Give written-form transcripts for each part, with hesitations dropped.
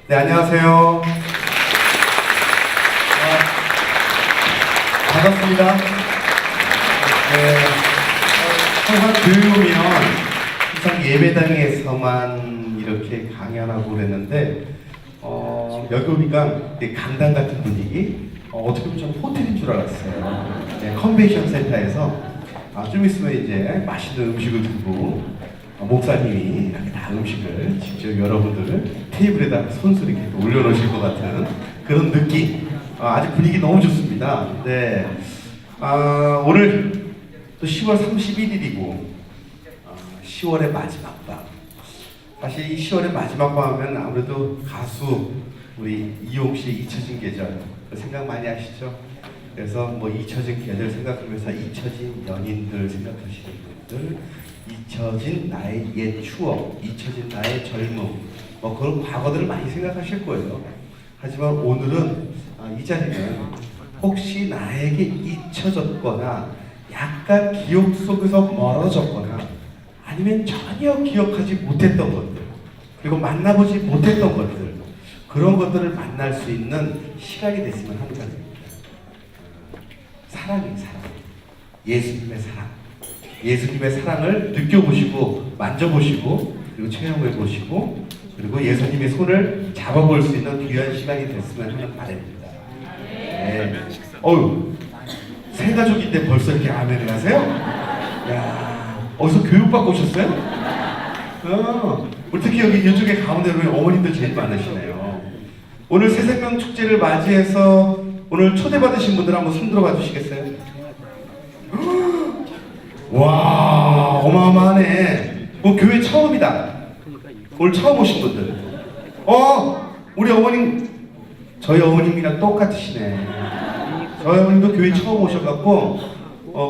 네, 안녕하세요. 반갑습니다. 네, 항상 교회 오면 항상 예배당에서만 이렇게 강연하고 그랬는데 여기 오니까 강당 같은 분위기, 어떻게 보면 좀 호텔인 줄 알았어요. 네, 컨벤션 센터에서 좀 있으면 이제 맛있는 음식을 두고 목사님이 이렇게 다 음식을 직접 여러분들 테이블에다 손수 이렇게 올려놓으실 것 같은 그런 느낌. 아주 분위기 너무 좋습니다. 네. 오늘 또 10월 31일이고 10월의 마지막 밤. 사실 이 10월의 마지막 밤 하면 아무래도 가수 우리 이용 씨의 잊혀진 계절 생각 많이 하시죠? 그래서 뭐 잊혀진 계절 생각하면서 잊혀진 연인들 생각하시는 분들, 잊혀진 나의 옛 추억, 잊혀진 나의 젊음, 뭐 그런 과거들을 많이 생각하실 거예요. 하지만 오늘은 이 자리는 혹시 나에게 잊혀졌거나 약간 기억 속에서 멀어졌거나 아니면 전혀 기억하지 못했던 것들, 그리고 만나보지 못했던 것들, 그런 것들을 만날 수 있는 시간이 됐으면 하는 바입니다. 사랑이 사랑, 예수님의 사랑, 예수님의 사랑을 느껴보시고 만져보시고 그리고 체험해보시고 그리고 예수님의 손을 잡아볼 수 있는 귀한 시간이 됐으면 하는 바람입니다. 네. 새 가족인데 벌써 이렇게 아멘을 하세요? 야, 어디서 교육받고 오셨어요? 우리 특히 여기 이쪽에 가운데로 어머님들 제일 많으시네요. 오늘 새생명 축제를 맞이해서 오늘 초대받으신 분들 한번 손 들어봐 주시겠어요? 와, 어마어마하네. 교회 처음이다. 오늘 처음 오신 분들. 우리 어머님, 저희 어머님이랑 똑같으시네. 저희 어머님도 교회 처음 오셔갖고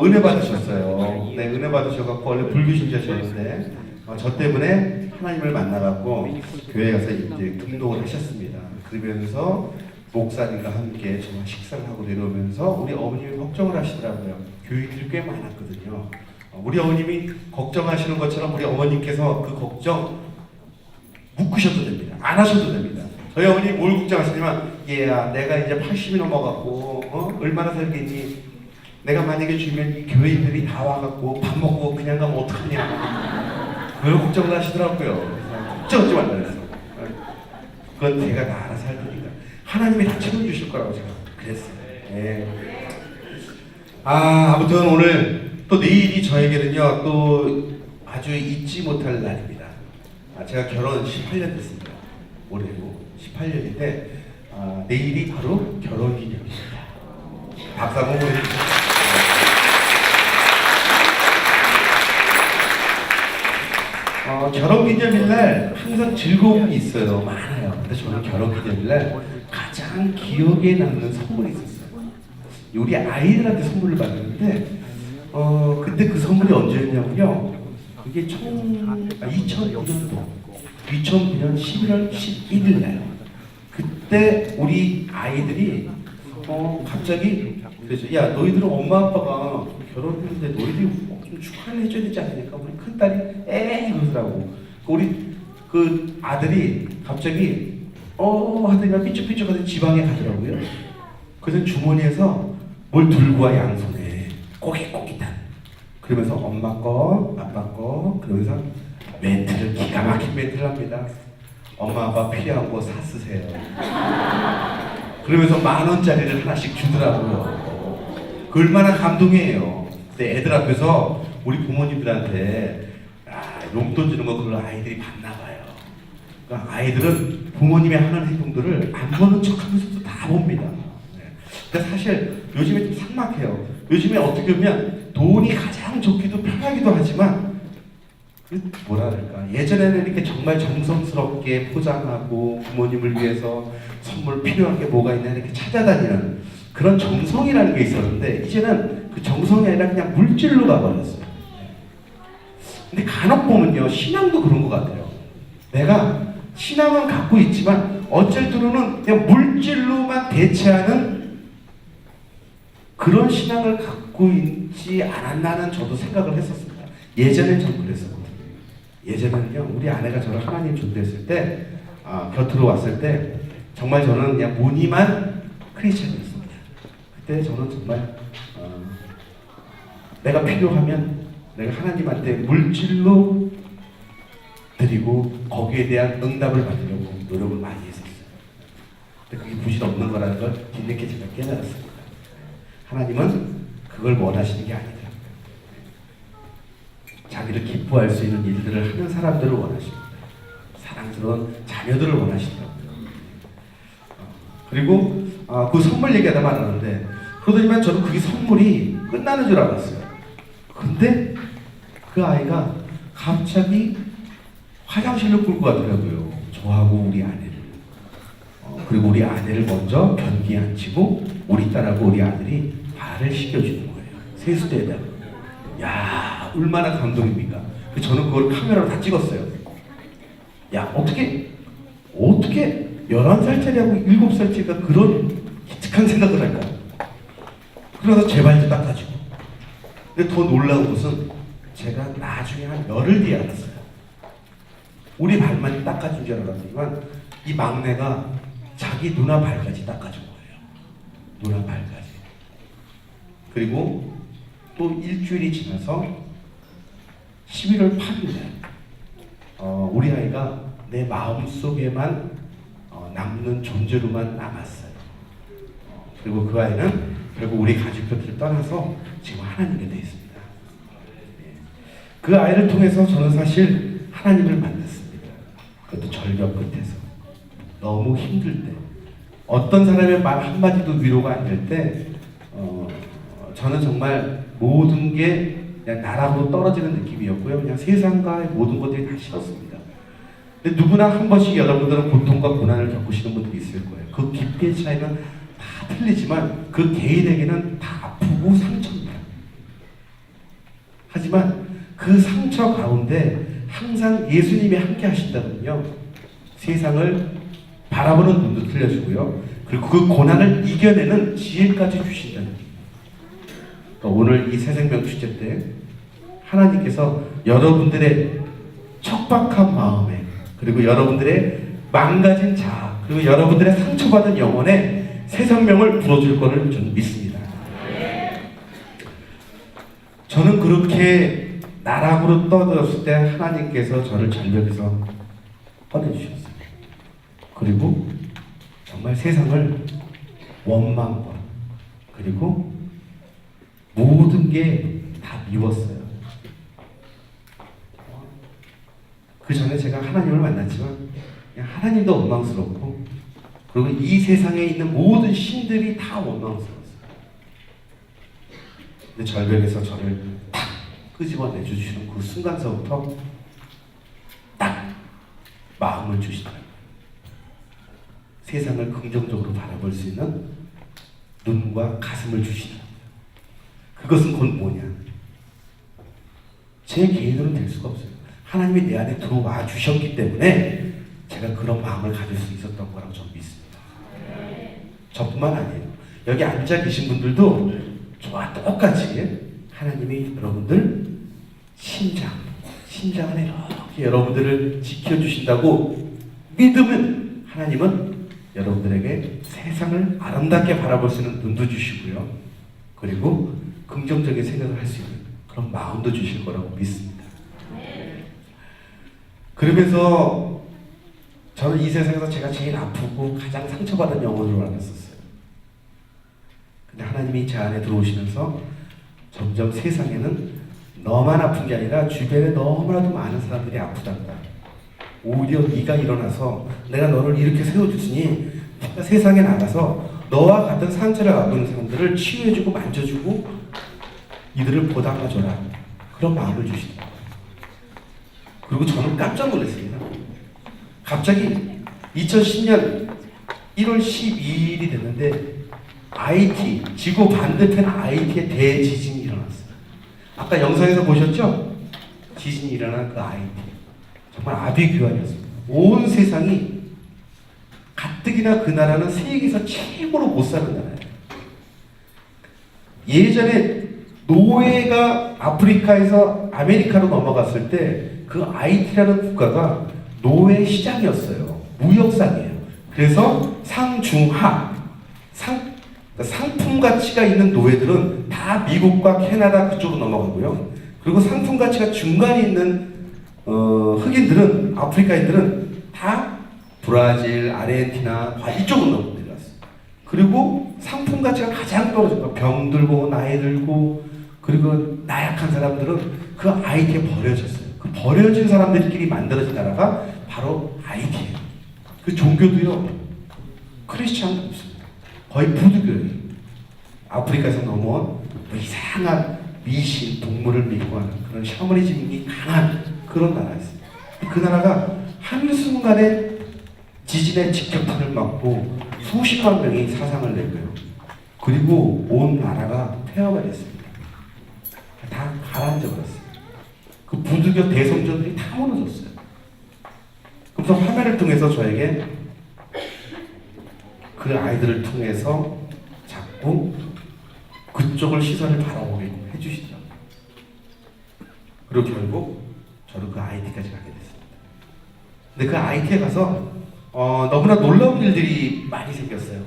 은혜 받으셨어요. 네, 은혜 받으셔갖고 원래 불교신자셨는데 저 때문에 하나님을 만나갖고 교회 가서 이제 등록을 하셨습니다. 그러면서 목사님과 함께 정말 식사를 하고 내려오면서 우리 어머님이 걱정을 하시더라고요. 교인들이 꽤 많았거든요. 우리 어머님이 걱정하시는 것처럼 우리 어머님께서 그 걱정 묵으셔도 됩니다. 안 하셔도 됩니다. 저희 어머니 뭘 걱정하시냐면, 얘야, 내가 이제 80이 넘어갔고 얼마나 살겠니? 내가 만약에 주면 이 교인들이 다 와갖고 밥 먹고 그냥 가면 어떡하냐? 그걸 걱정을 하시더라고요. 걱정하지 말라 그랬어. 그건 제가 다 알아서 할 테니까 하나님이 다 채워주실 거라고 제가 그랬어요. 네. 아무튼 오늘 또 내일이 저에게는요 또 아주 잊지 못할 날입니다. 제가 결혼 18년 됐습니다. 올해로 18년인데 내일이 바로 결혼기념일입니다. 박수 한번 보내주세요. 결혼기념일날 항상 즐거움이 있어요. 많아요. 근데 저는 결혼기념일날 가장 기억에 남는 선물이 있었어요. 우리 아이들한테 선물을 받았는데 근데 그 선물이 언제였냐면요. 그게 2009년도 2009년 11월 11일 날 그때 우리 아이들이 갑자기 그래서 야, 너희들은 엄마 아빠가 결혼했는데 너희들이 좀 축하를 해줘야 되지 않습니까? 우리 큰딸이 에이 그러더라고. 우리 그 아들이 갑자기 하더니 삐죽삐죽 하더니 지방에 가더라고요. 그래서 주머니에서 뭘 들고 와 양손에 꼬깃꼬깃한. 그러면서 엄마 거, 아빠 거 그러면서 멘트를 기가 막힌 멘트를 합니다. 엄마 아빠 필요한 거 사 쓰세요. 그러면서 10,000원짜리를 하나씩 주더라고요. 그 얼마나 감동이에요. 근데 애들 앞에서 우리 부모님들한테 용돈 주는 거 그걸 아이들이 봤나 봐요. 그러니까 아이들은 부모님의 하는 행동들을 안 보는 척하면서도 다 봅니다. 근데 사실 요즘에 좀 삭막해요. 요즘에 어떻게 보면 돈이 가장 좋기도 편하기도 하지만 뭐랄까 예전에는 이렇게 정말 정성스럽게 포장하고 부모님을 위해서 선물 필요한 게 뭐가 있나 이렇게 찾아다니는 그런 정성이라는 게 있었는데 이제는 그 정성이 아니라 그냥 물질로 가버렸어요. 근데 간혹 보면요 신앙도 그런 것 같아요. 내가 신앙은 갖고 있지만 어쩔 때로는 그냥 물질로만 대체하는 그런 신앙을 갖고 있지 않았나는 저도 생각을 했었습니다. 예전엔 전 그랬었거든요. 예전에는요 우리 아내가 저를 하나님 존대했을 때 곁으로 왔을 때 정말 저는 그냥 무늬만 크리스천이었습니다. 그때 저는 정말 내가 필요하면 내가 하나님한테 물질로 드리고 거기에 대한 응답을 받으려고 노력을 많이 했었어요. 근데 그게 부질없는 거라는 걸 뒤늦게 제가 깨달았습니다. 하나님은 그걸 원하시는 게 아니더라고요. 자기를 기뻐할 수 있는 일들을 하는 사람들을 원하십니다. 사랑스러운 자녀들을 원하시더라고요. 그리고 그 선물 얘기하다 말았는데 그러더니만 저는 그게 선물이 끝나는 줄 알았어요. 근데 그 아이가 갑자기 화장실로 끌고 가더라고요. 저하고 우리 아내를. 그리고 우리 아내를 먼저 변기에 앉히고 우리 딸하고 우리 아들이 발을 씻겨주는 거예요. 세수대에다가. 야, 얼마나 감동입니까? 저는 그걸 카메라로 다 찍었어요. 야, 어떻게 11살짜리하고 7살짜리가 그런 기특한 생각을 할까? 그래서 제 발도 닦아주고. 근데 더 놀라운 것은 제가 나중에 한 열흘 뒤에 알았어요. 우리 발만 닦아준 줄 알았지만 이 막내가 자기 누나 발까지 닦아준 거예요. 누나 발까지. 그리고 또 일주일이 지나서 11월 8일에 우리 아이가 내 마음속에만 남는 존재로만 남았어요. 그리고 그 아이는 결국 우리 가족 곁을 떠나서 지금 하나님께 되어 있습니다. 그 아이를 통해서 저는 사실 하나님을 만났습니다. 그것도 절벽 끝에서 너무 힘들 때 어떤 사람의 말 한마디도 위로가 안 될 때 저는 정말 모든 게 그냥 나락으로 떨어지는 느낌이었고요. 그냥 세상과의 모든 것들이 다 싫었습니다. 근데 누구나 한 번씩 여러분들은 고통과 고난을 겪으시는 분들이 있을 거예요. 그 깊이의 차이는 다 틀리지만 그 개인에게는 다 아프고 상처입니다. 하지만 그 상처 가운데 항상 예수님이 함께 하신다면요, 세상을 바라보는 눈도 틀려주고요, 그리고 그 고난을 이겨내는 지혜까지 주신다는 거예요. 그러니까 오늘 이 새생명 축제 때 하나님께서 여러분들의 척박한 마음에, 그리고 여러분들의 망가진 자아, 그리고 여러분들의 상처받은 영혼에 새 생명을 불어줄 것을 저는 믿습니다. 저는 그렇게 나락으로 떠들었을 때 하나님께서 저를 절벽에서 꺼내주셨어요. 그리고 정말 세상을 원망과 그리고 모든 게 다 미웠어요. 그 전에 제가 하나님을 만났지만 그냥 하나님도 원망스럽고, 그리고 이 세상에 있는 모든 신들이 다 원망스러웠어요. 근데 절벽에서 저를 탁 끄집어내 주시는 그 순간서부터 딱 마음을 주시더라고요. 세상을 긍정적으로 바라볼 수 있는 눈과 가슴을 주시더라고요. 그것은 곧 뭐냐? 제 개인으로는 될 수가 없어요. 하나님이 내 안에 들어와 주셨기 때문에 제가 그런 마음을 가질 수 있었던 거라고 저는 믿습니다. 저뿐만 아니에요. 여기 앉아 계신 분들도 저와 똑같이 하나님이 여러분들 심장을 이렇게 여러분들을 지켜주신다고 믿으면 하나님은 여러분들에게 세상을 아름답게 바라볼 수 있는 눈도 주시고요, 그리고 긍정적인 생각을 할 수 있는 그런 마음도 주실 거라고 믿습니다. 그러면서 저는 이 세상에서 제가 제일 아프고 가장 상처받은 영혼으로 알았었어요. 근데 하나님이 제 안에 들어오시면서 점점 세상에는 너만 아픈 게 아니라 주변에 너무나도 많은 사람들이 아프단다. 오히려 네가 일어나서 내가 너를 이렇게 세워주시니 네가 세상에 나가서 너와 같은 상처를 갖고 있는 사람들을 치유해주고 만져주고 이들을 보답해줘라. 그런 마음을 주시더라고요. 그리고 저는 깜짝 놀랐습니다. 갑자기 2010년 1월 12일이 됐는데 IT, 지구 반대편 IT에 대지진이 일어났어요. 아까 영상에서 보셨죠? 지진이 일어난 그 IT. 정말 아비규환이었습니다. 온 세상이 가뜩이나 그 나라는 세계에서 최고로 못 사는 나라예요. 예전에 노예가 아프리카에서 아메리카로 넘어갔을 때 그 IT라는 국가가 노예 시장이었어요. 무역상이에요. 그래서 상중하, 상품 가치가 있는 노예들은 다 미국과 캐나다 그쪽으로 넘어가고요. 그리고 상품 가치가 중간에 있는 흑인들은, 아프리카인들은 다 브라질, 아르헨티나 이쪽으로 내려왔어요. 그리고 상품 가치가 가장 떨어진 거, 병들고 나이 들고 그리고 나약한 사람들은 그 아이티에 버려졌어요. 그 버려진 사람들끼리 만들어진 나라가 바로 아이티예요. 그 종교도요, 크리스찬도 없습니다. 거의 부두교예요. 아프리카에서 넘어온 뭐 이상한 미신, 동물을 믿고 하는 그런 샤머니즘이 강한 그런 나라였습니다. 그 나라가 한순간에 지진의 직격탄을 맞고 수십만 명이 사상을 내고요. 그리고 온 나라가 폐허가 됐습니다. 다 가라앉아 버렸어요. 그 부두교 대성전들이 다 무너졌어요. 그래서 화면을 통해서 저에게 그 아이들을 통해서 자꾸 그쪽을 시선을 바라보게 해주시죠. 그리고 결국 저도 그 IT까지 가게 됐습니다. 근데 그 IT에 가서 너무나 놀라운 일들이 많이 생겼어요.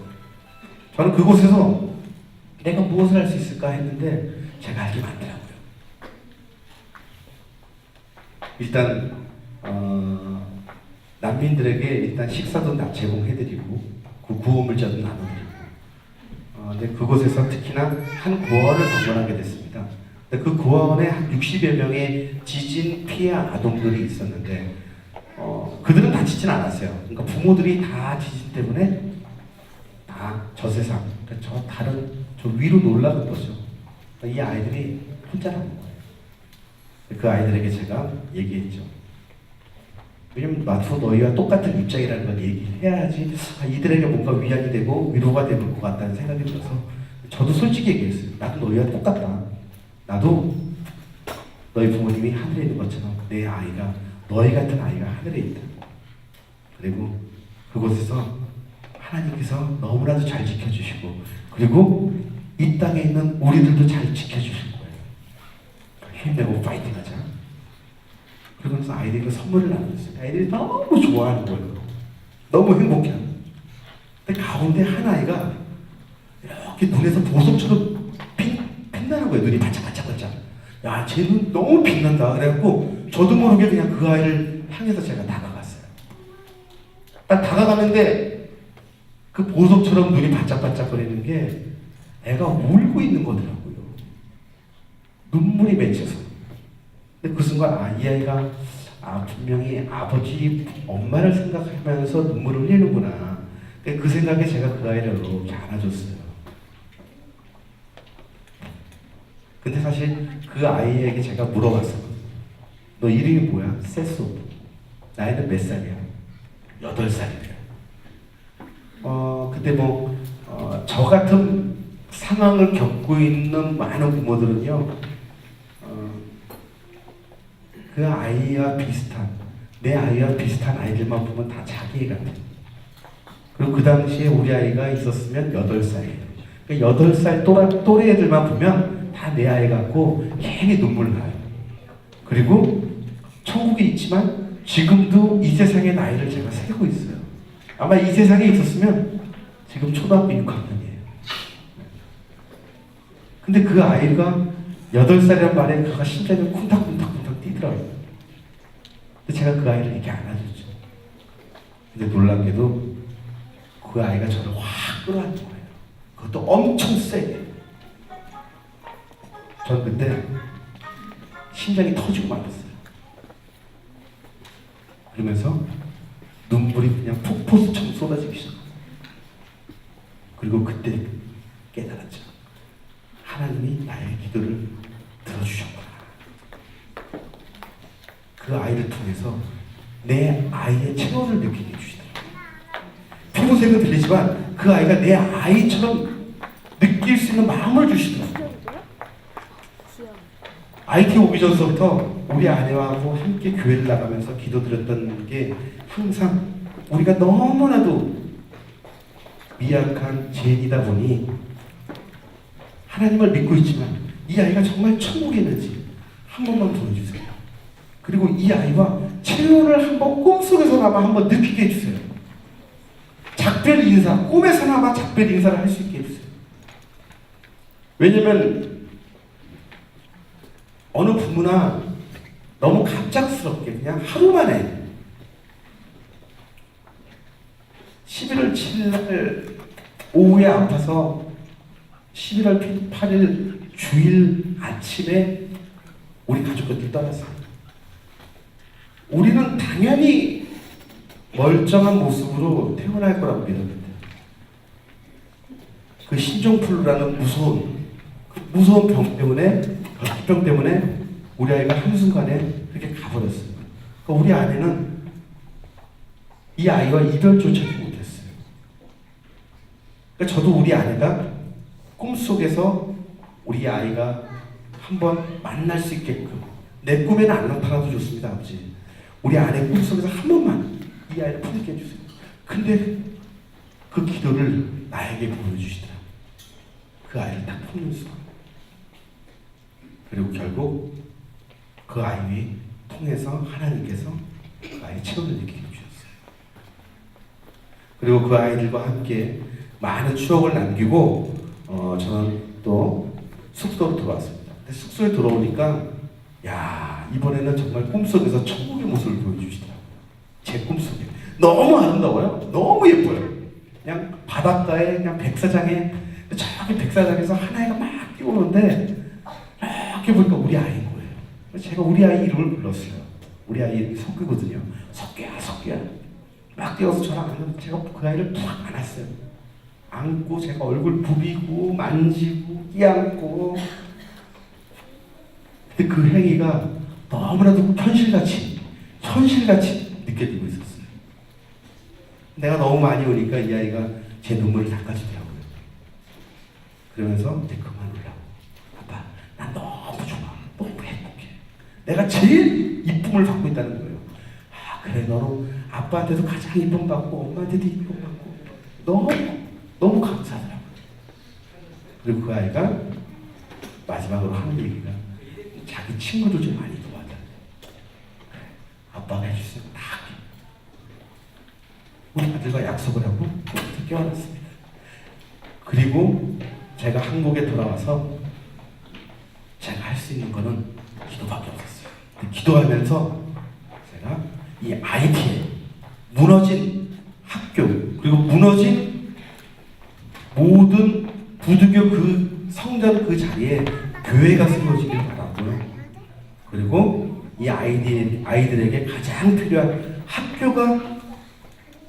저는 그곳에서 내가 무엇을 할 수 있을까 했는데 제가 알게 많더라고요. 일단 난민들에게 일단 식사도 제공해드리고 그 구호물자도 나눠드리고 근데 그곳에서 특히나 한 고아원을 방문하게 됐습니다. 근데 그 고아원에 한 60여 명의 지진 피해 아동들이 있었는데 그들은 다치진 않았어요. 그러니까 부모들이 다 지진 때문에 다 저 세상, 그러니까 저 다른 저 위로 놀라는 거죠. 그러니까 이 아이들이 혼자라는 거예요. 그 아이들에게 제가 얘기했죠. 왜냐면 나도 너희와 똑같은 입장이라는 걸 얘기해야지 이들에게 뭔가 위안이 되고 위로가 될 것 같다는 생각이 들어서 저도 솔직히 얘기했어요. 나도 너희와 똑같다. 나도 너희 부모님이 하늘에 있는 것처럼 내 아이가, 너희 같은 아이가 하늘에 있다. 그리고 그곳에서 하나님께서 너무나도 잘 지켜주시고 그리고 이 땅에 있는 우리들도 잘 지켜주실 거예요. 힘내고 파이팅하자. 그러면서 아이들에게 선물을 나눴어요. 아이들이 너무 좋아하는 거예요. 너무 행복해하는 거예요. 근데 가운데 한 아이가 이렇게 눈에서 보석처럼 빛나는 거예요. 눈이 반짝반짝반짝. 야, 쟤 눈 너무 빛난다. 그래갖고 저도 모르게 그냥 그 아이를 향해서 제가 다가갔어요. 딱 다가가는데 그 보석처럼 눈이 반짝반짝거리는 게 애가 울고 있는 거더라고요. 눈물이 맺혀서. 근데 그 순간 이 아이가 분명히 아버지, 엄마를 생각하면서 눈물을 흘리는구나. 그 생각에 제가 그 아이를 이렇게 안아줬어요. 근데 사실 그 아이에게 제가 물어봤어. 너 이름이 뭐야? 세소. 나이는 몇 살이야? 8살이래요. 그때 저 같은 상황을 겪고 있는 많은 부모들은요, 그 아이와 비슷한, 내 아이와 비슷한 아이들만 보면 다 자기 애 같아요. 그리고 그 당시에 우리 아이가 있었으면 8살이에요. 그러니까 8살 또래 애들만 보면 다 내 아이 같고 괜히 눈물 나요. 그리고 천국에 있지만 지금도 이 세상의 나이를 제가 세고 있어요. 아마 이 세상에 있었으면 지금 초등학교 6학년이에요. 근데 그 아이가 8살이란 말에 그가 심장이 쿵닥쿵닥쿵닥 뛰더라고요. 근데 제가 그 아이를 이렇게 안아줬죠. 근데 놀랍게도 그 아이가 저를 확 끌어안는 거예요. 그것도 엄청 세게. 전 그때 심장이 터지고 말았어요. 그러면서 눈물이 그냥 폭포수처럼 쏟아지기 시작합니다. 그리고 그때 깨달았죠. 하나님이 나의 기도를 들어주셨구나. 그 아이를 통해서 내 아이의 체온을 느끼게 해주시더라고요. 평소에는 들리지만 그 아이가 내 아이처럼 느낄 수 있는 마음을 주시더라고요. IT 오기 전서부터 우리 아내하고 함께 교회를 나가면서 기도드렸던 게 항상 우리가 너무나도 미약한 죄인이다 보니 하나님을 믿고 있지만 이 아이가 정말 천국에 있는지 한 번만 보여주세요. 그리고 이 아이와 체온을 한번 꿈속에서나마 한번 느끼게 해주세요. 작별 인사, 꿈에서나마 작별 인사를 할 수 있게 해주세요. 왜냐면 어느 부모나 너무 갑작스럽게 그냥 하루 만에 11월 7일 날 오후에 아파서 11월 8일 주일 아침에 우리 가족들이 떠났어요. 우리는 당연히 멀쩡한 모습으로 태어날 거라고 믿었는데 그 신종플루라는 무서운 병 때문에, 병 때문에 우리 아이가 한순간에 그렇게 가버렸어요. 그러니까 우리 아내는 이 아이와 이별조차 못했어요. 그러니까 저도 우리 아내가 꿈속에서 우리 아이가 한번 만날 수 있게끔, 내 꿈에는 안 나타나도 좋습니다, 아버지. 우리 아내 꿈속에서 한 번만 이 아이를 품게 해주세요. 근데 그 기도를 나에게 보여주시더라고요. 그 아이를 딱 품는 순간. 그리고 결국 그 아이 통해서 하나님께서 그 아이의 체온을 느끼게 해주셨어요. 그리고 그 아이들과 함께 많은 추억을 남기고 저는 또 숙소로 돌아왔습니다. 근데 숙소에 들어오니까 야, 이번에는 정말 꿈속에서 천국의 모습을 보여주시더라고요. 제 꿈속에. 너무 아름다워요. 너무 예뻐요. 그냥 바닷가에 그냥 백사장에, 저기 백사장에서 하나이가 막 뛰어오는데 이렇게 보니까 우리 아이인 거예요. 그래서 제가 우리 아이 이름을 불렀어요. 우리 아이 이름이 석규거든요. 석규야, 석규야. 막 뛰어서 저랑 안는데 제가 그 아이를 푹 안았어요. 안고 제가 얼굴 부비고 만지고 끼안고. 근데 그 행위가 너무나도 현실같이 느껴지고 있었어요. 내가 너무 많이 오니까 이 아이가 제 눈물을 닦아주더라고요. 그러면서 이제 그만 울라고. 아빠, 난 너무 좋아. 너무 행복해. 내가 제일 이쁨을 받고 있다는 거예요. 아, 그래, 너는 아빠한테도 가장 이쁨 받고 엄마한테도 이쁨 받고 너무 감사하더라고요. 그리고 그 아이가 마지막으로 하는 얘기가 자기 친구들 좀 많이 도와달래. 그래, 아빠가 해줄 수 있는 다 할게. 우리 아들과 약속을 하고 그것부터 깨어났습니다. 그리고 제가 한국에 돌아와서 제가 할 수 있는 거는 기도밖에 없었어요. 기도하면서 제가 이 IT에 무너진 학교, 그리고 무너진 모든 부두교 그 성전 그 자리에 교회가 세워지길 바라고요. 그리고 이 아이들에게 가장 필요한 학교가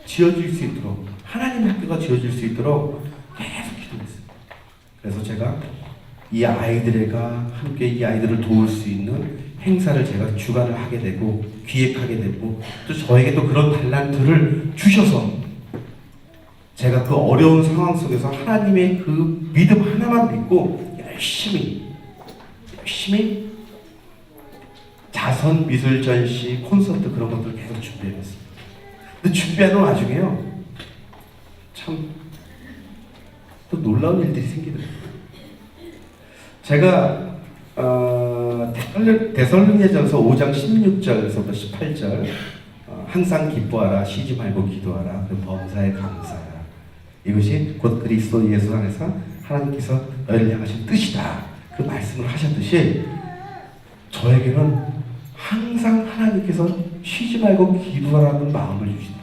지어질 수 있도록, 하나님의 학교가 지어질 수 있도록 계속 기도했어요. 그래서 제가 이 아이들과 함께 이 아이들을 도울 수 있는 행사를 제가 주관을 하게 되고 기획하게 되고, 또 저에게 또 그런 달란트를 주셔서 제가 그 어려운 상황 속에서 하나님의 그 믿음 하나만 믿고 열심히 자선 미술 전시, 콘서트 그런 것들 계속 준비해봤습니다. 근데 준비하는 와중에요, 참 또 놀라운 일들이 생기더라고요. 제가 데살로니가전서 5장 16절에서부터 18절 항상 기뻐하라, 쉬지 말고 기도하라, 그리고 범사에 감사하라. 이것이 곧 그리스도 예수 안에서 하나님께서 너희를 향하신 뜻이다. 그 말씀을 하셨듯이 저에게는 항상 하나님께서 쉬지 말고 기도하라는 마음을 주시다.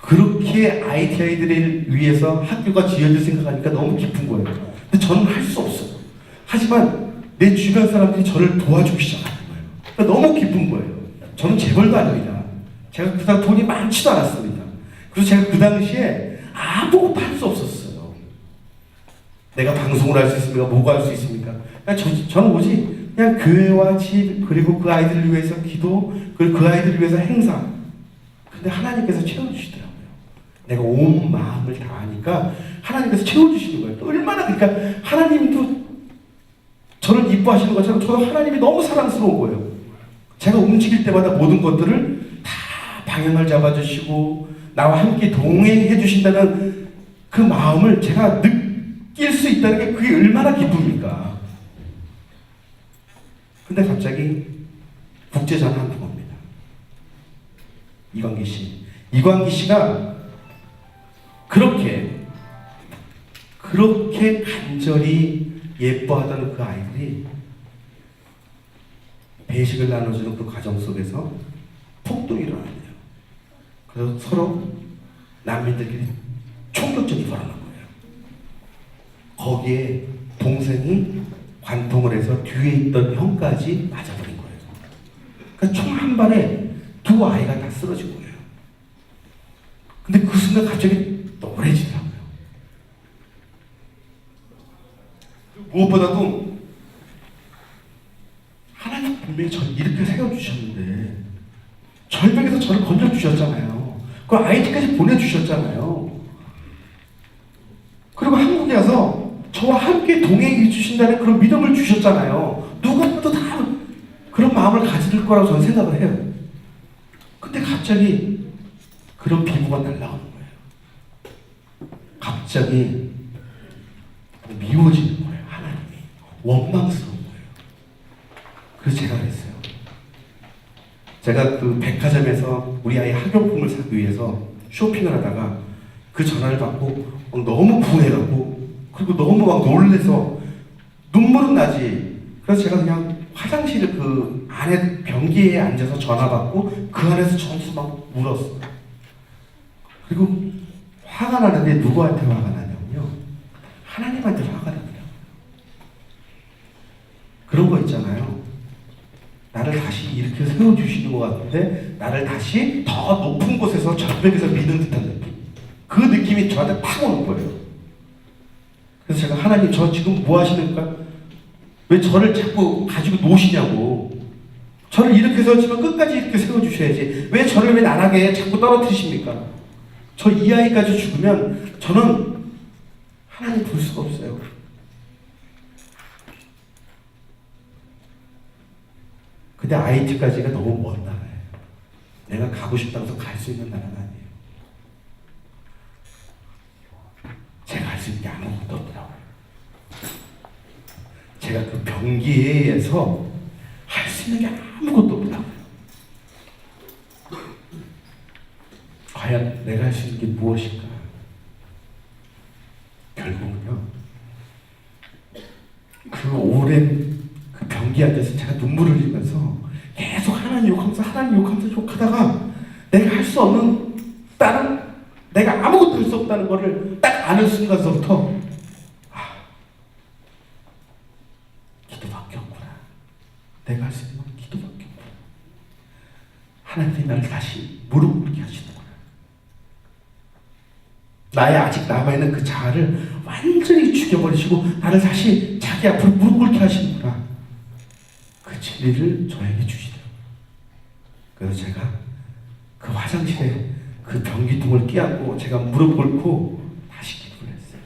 그렇게 IT 아이들을 위해서 학교가 지어질 생각하니까 너무 기쁜 거예요. 근데 저는 할 수 없어요. 하지만 내 주변 사람들이 저를 도와주기 시작하는 거예요. 그러니까 너무 기쁜 거예요. 저는 재벌도 아닙니다. 제가 그다음 돈이 많지도 않았습니다. 그래서 제가 그 당시에 아무것도 할 수 없었어요. 내가 방송을 할 수 있습니까? 뭐가 할 수 있습니까? 저는 오직 그냥 교회와 집, 그리고 그 아이들을 위해서 기도, 그리고 그 아이들을 위해서 행사. 근데 하나님께서 채워주시더라고요. 내가 온 마음을 다하니까 하나님께서 채워주시는 거예요. 얼마나, 그러니까 하나님도 저를 이뻐하시는 것처럼 저도 하나님이 너무 사랑스러운 거예요. 제가 움직일 때마다 모든 것들을 다 방향을 잡아주시고 나와 함께 동행해 주신다는 그 마음을 제가 느낄 수 있다는 게 그게 얼마나 기쁩니까? 근데 갑자기 국제전화 한 통 옵니다. 이광기 씨가 그렇게 간절히 예뻐하던 그 아이들이 배식을 나눠주는 그 과정 속에서 폭동이 일어났네요. 그래서 서로 난민들끼리 총격전이 벌어난 거예요. 거기에 동생이 관통을 해서 뒤에 있던 형까지 맞아버린 거예요. 그러니까 총 한 발에 두 아이가 다 쓰러진 거예요. 근데 그 순간 갑자기 노래지더라고요. 무엇보다도 하나님 분명히 저를 이렇게 세워주셨는데 절벽에서 저를 건져주셨잖아요. 그 아이티까지 보내주셨잖아요. 그리고 한국에 와서 저와 함께 동행해 주신다는 그런 믿음을 주셨잖아요. 누구보다 다 그런 마음을 가질 거라고 저는 생각을 해요. 근데 갑자기 그런 비무가 날아오는 거예요. 갑자기 미워지는 거예요. 하나님이 원망스러운 거예요. 그래서 제가 그랬어요. 제가 그 백화점에서 우리 아이 학용품을 사기 위해서 쇼핑을 하다가 그 전화를 받고 너무 분해가고 그리고 너무 막 놀래서 눈물은 나지. 그래서 제가 그냥 화장실 그 안에 변기에 앉아서 전화 받고 그 안에서 전부 막 울었어요. 그리고 화가 나는데 누구한테 화가 나냐면요. 하나님한테 화가 나더라고요. 그런 거 있잖아요. 나를 다시 이렇게 세워주시는 것 같은데 나를 다시 더 높은 곳에서 절벽에서 미는 듯한 느낌. 그 느낌이 저한테 팍 오는 거예요. 그래서 제가 하나님 저 지금 뭐 하시는가? 왜 저를 자꾸 가지고 노시냐고. 저를 이렇게 세웠지만 끝까지 이렇게 세워주셔야지. 왜 저를 왜 나락에 자꾸 떨어뜨리십니까? 저 이 아이까지 죽으면 저는 하나님 볼 수가 없어요. 근데 IT까지가 너무 먼 나라예요. 내가 가고 싶다고 해서 갈 수 있는 나라가 아니에요. 제가 할 수 있는 게 아무것도 없더라고요. 제가 그 병기에서 할 수 있는 게 아무것도 없더라고요. 과연 내가 할 수 있는 게 무엇일까? 결국은요, 그 오랜 그 병기에 앉아서 제가 눈물을 흘리면서 계속 하나님 욕하면서 욕하다가 내가 할 수 없는 내가 아무것도 할 수 없다는 것을 딱 아는 순간서부터 기도밖에 없구나. 내가 할 수 있는 건 기도밖에 없구나. 하나님이 나를 다시 무릎 꿇게 하시는구나. 나의 아직 남아있는 그 자아를 완전히 죽여버리시고 나를 다시 자기 앞으로 무릎 꿇게 하시는구나. 그 진리를 저에게 주시더라고요. 그래서 제가 그 화장실에 그 변기통을 끼얹고 제가 무릎 꿇고 다시 기도를 했어요.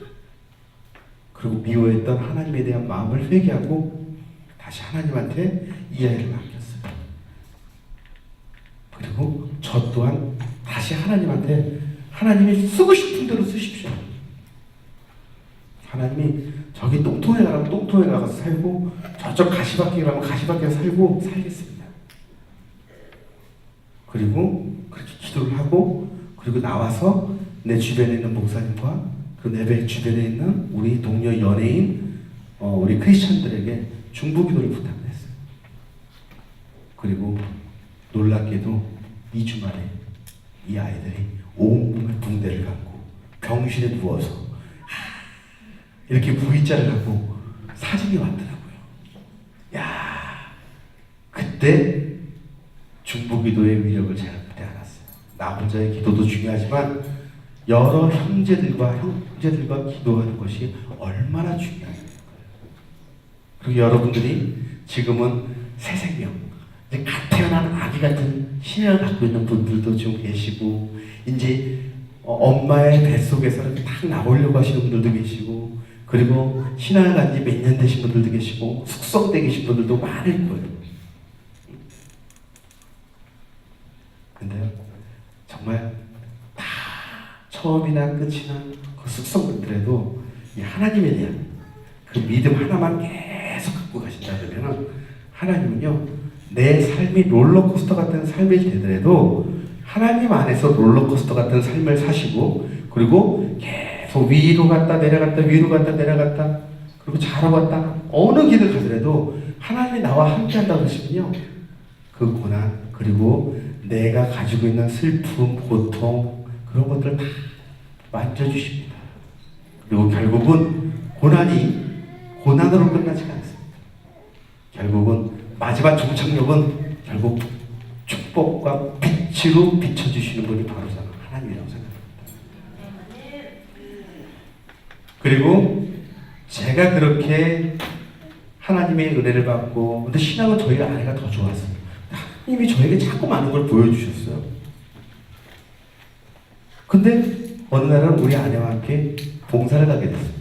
그리고 미워했던 하나님에 대한 마음을 회개하고 다시 하나님한테 이 아이를 맡겼어요. 그리고 저 또한 다시 하나님한테 하나님이 쓰고 싶은 대로 쓰십시오. 하나님이 저기 똥통에 가라면 똥통에 가서 살고 저쪽 가시밭길에 가면 가시밭길에 살고 살겠습니다. 그리고 그렇게 기도를 하고 그리고 나와서 내 주변에 있는 목사님과 그 내 주변에 있는 우리 동료 연예인 우리 크리스천들에게 중보기도를 부탁했어요. 그리고 놀랍게도 2주 만에 이 아이들이 온몸에 붕대를 감고 병실에 누워서 이렇게 V자를 하고 사진이 왔더라고요. 야, 그때 중보기도의 위력을 제가 그때 알았어요. 나 혼자의 기도도 중요하지만 여러 형제들과 기도하는 것이 얼마나 중요해요. 그리고 여러분들이 지금은 새 생명, 이제 갓 태어난 아기 같은 신앙을 갖고 있는 분들도 좀 계시고, 이제 엄마의 뱃속에서 이렇게 딱 나오려고 하시는 분들도 계시고, 그리고 신앙을 간 지 몇 년 되신 분들도 계시고, 숙성돼 계신 분들도 많을 거예요. 근데요, 정말 다 처음이나 끝이나 그 숙성되더라도 이 하나님에 대한 그 믿음 하나만 계속 갖고 가신다 그러면 하나님은요, 내 삶이 롤러코스터 같은 삶이 되더라도 하나님 안에서 롤러코스터 같은 삶을 사시고 그 그리고 계속 위로 갔다 내려갔다 위로 갔다 내려갔다 그리고 잘하고 왔다 어느 길을 가더라도 하나님이 나와 함께 한다고 하시면요 그 고난 그리고 내가 가지고 있는 슬픔 고통 그런 것들을 다 만져주십니다. 그리고 결국은 고난으로 끝나지가 않습니다. 결국은 마지막 종착역은 결국 축복과 빛으로 비춰주시는 분이 바로 저는 하나님이라고 생각합니다. 그리고 제가 그렇게 하나님의 은혜를 받고 근데 신앙은 저희 아내가 더 좋았어요. 하나님이 저에게 자꾸 많은 걸 보여주셨어요. 근데 어느 날은 우리 아내와 함께 봉사를 가게 됐습니다.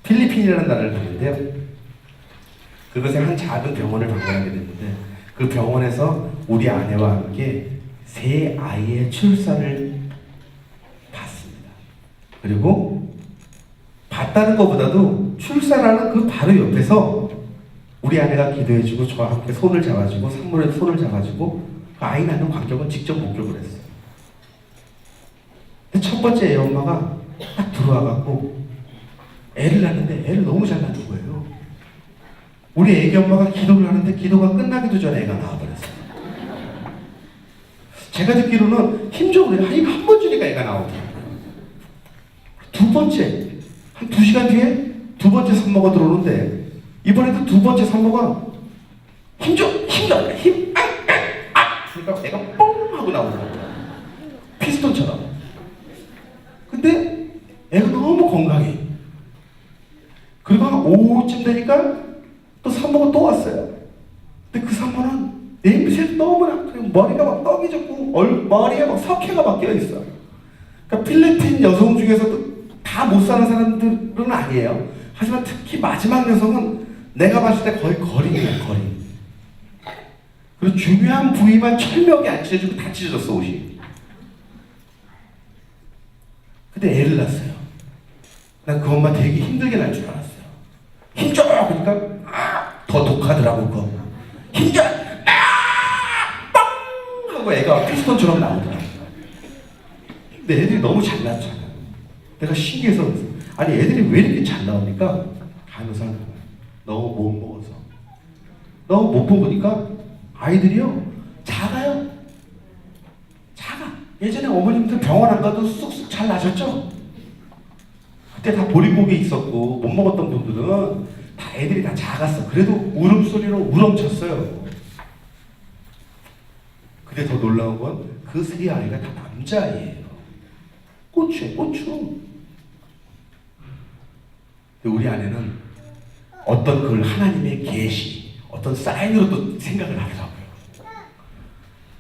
필리핀이라는 나라를 갔는데요. 그것에 한 작은 병원을 방문하게 됐는데 그 병원에서 우리 아내와 함께 세 아이의 출산을 봤습니다. 그리고 봤다는 것보다도 출산하는 그 바로 옆에서 우리 아내가 기도해주고 저와 함께 손을 잡아주고 산모의 손을 잡아주고 그 아이 낳는 광경을 직접 목격을 했어요. 근데 첫 번째 애 엄마가 딱 들어와갖고 애를 낳는데 애를 너무 잘 낳는 거예요. 우리 애기 엄마가 기도를 하는데 기도가 끝나기도 전에 애가 나와버렸어요. 제가 듣기로는 힘적으로 한 번 주니까 애가 나오더라고요. 두 번째 한 2시간 뒤에 두 번째 산모가 들어오는데 이번에도 두 번째 산모가 그러니까 애가 뻥 하고 나오더라고요. 피스톤처럼. 근데 애가 너무 건강해. 그리고 한 오후쯤 되니까 또 산모가 또 왔어요. 근데 그 산모는 냄새도 너무나 머리가 막 떡이 졌고 머리에 막 석회가 막 껴있어. 그러니까 필리핀 여성 중에서도 다 못 사는 사람들은 아니에요. 하지만 특히 마지막 여성은 내가 봤을 때 거의 거린이야, 거린. 그리고 중요한 부위만 철벽이 안 찢어지고 다 찢어졌어, 옷이. 근데 애를 낳았어요. 난 그 엄마 되게 힘들게 날 줄 알았어요. 힘줘! 그러니까 더 독하더라고, 그 엄마. 힘줘! 빵! 하고 애가 피스톤처럼 나오더라고. 근데 애들이 너무 잘 낳잖아. 내가 신기해서 아니 애들이 왜 이렇게 잘 나옵니까? 간호사는 너무 못 먹어서 너무 못 먹으니까 아이들이요 작아요. 작아. 예전에 어머님들 병원 안 가도 쑥쑥 잘 나셨죠? 그때 다 보릿고기 있었고 못 먹었던 분들은 다 애들이 다 작았어. 그래도 울음소리로 우렁쳤어요. 근데 더 놀라운 건 그 세 아이가 다 남자아이예요. 고추에 고추. 우리 아내는 어떤 그걸 하나님의 계시, 어떤 사인으로 또 생각을 하더라고요.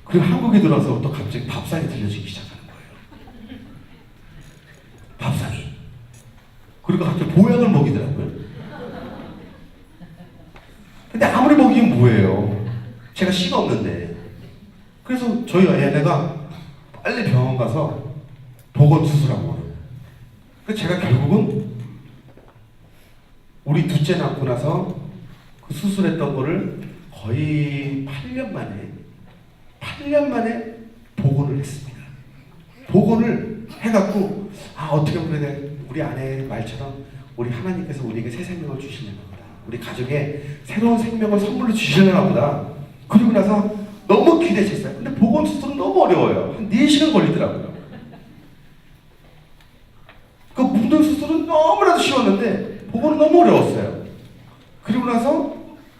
그리고 한국에 들어와서 또 갑자기 밥상이 들려지기 시작하는 거예요. 밥상이. 그리고 갑자기 보약을 먹이더라고요. 근데 아무리 먹이면 뭐예요? 제가 씨가 없는데. 그래서 저희 아내가 빨리 병원 가서 보건 수술하고 와요. 그래서 제가 결국은 우리 둘째 낳고 나서 그 수술했던 거를 거의 8년 만에 복원을 했습니다. 복원을 해갖고 어떻게 보면 그래 우리 아내 말처럼 우리 하나님께서 우리에게 새 생명을 주시려나 보다. 우리 가족에 새로운 생명을 선물로 주시려나 보다. 그리고 나서 너무 기대했어요. 근데 복원 수술은 너무 어려워요. 한 4시간 걸리더라고요. 그 문둥 수술은 너무나도 쉬웠는데 복원은 너무 어려웠어요. 그리고 나서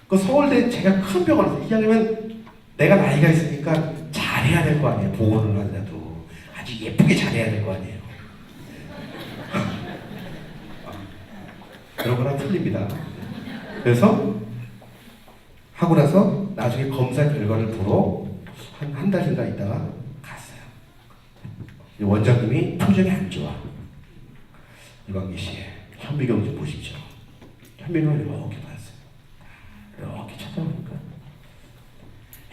그 서울대 제가 큰 병원에서 이왕이면 내가 나이가 있으니까 잘해야 될 거 아니에요. 복원을 하더라도 아주 예쁘게 잘해야 될 거 아니에요. 그런 거랑 틀립니다. 그래서 하고 나서 나중에 검사 결과를 보러 한 달인가 있다가 갔어요. 원장님이 표정이 안 좋아. 이광기 씨, 현미경 좀 보십시오. 현미경을 이렇게 봤어요. 이렇게 쳐다보니까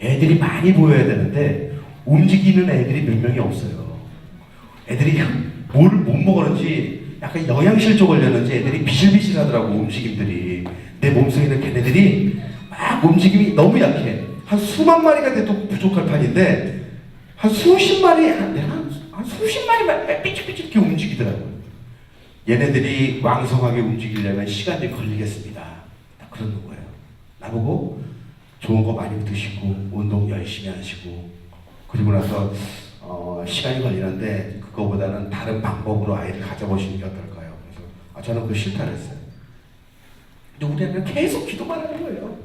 애들이 많이 보여야 되는데 움직이는 애들이 몇 명이 없어요. 애들이 뭘 못 먹었는지 약간 영양실조 걸렸는지 애들이 비실비실하더라고. 움직임들이. 내 몸속에 있는 걔네들이 막 움직임이 너무 약해. 한 수만 마리가 돼도 부족할 판인데 한 수십 마리, 내가 한 수십 마리만 삐쭉삐쭉 이렇게 움직이더라고요. 얘네들이 왕성하게 움직이려면 시간이 걸리겠습니다. 딱 그러는 거예요. 나보고 좋은 거 많이 드시고 운동 열심히 하시고 그리고 나서 시간이 걸리는데 그거보다는 다른 방법으로 아이를 가져보시는 게 어떨까요? 그래서 저는 그거 싫다 그랬어요. 근데 우리 아이는 계속 기도만 하는 거예요.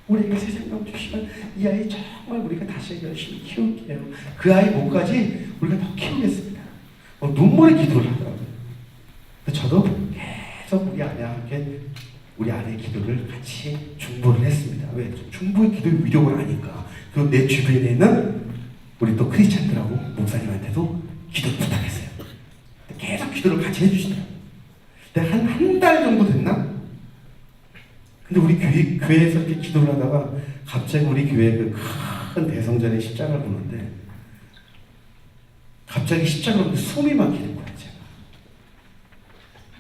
우리에게 새 생명 주시면 이 아이 정말 우리가 다시 열심히 키울게요. 그 아이 목까지 우리가 더 키우겠습니다. 눈물의 기도를 하더라고요. 저도 계속 우리 아내와 함께 우리 아내의 기도를 같이 중보를 했습니다. 왜? 중보의 기도의 위력을 아니까. 그리고 내 주변에 있는 우리 또 크리스찬들하고 목사님한테도 기도를 부탁했어요. 계속 기도를 같이 해주시더라고요. 근데 한 달 정도 됐나? 근데 우리 교회에서 이렇게 기도를 하다가 갑자기 우리 교회 그 큰 대성전에 십자가를 보는데 갑자기 십자가를 보는데 숨이 막히는 거야, 제가.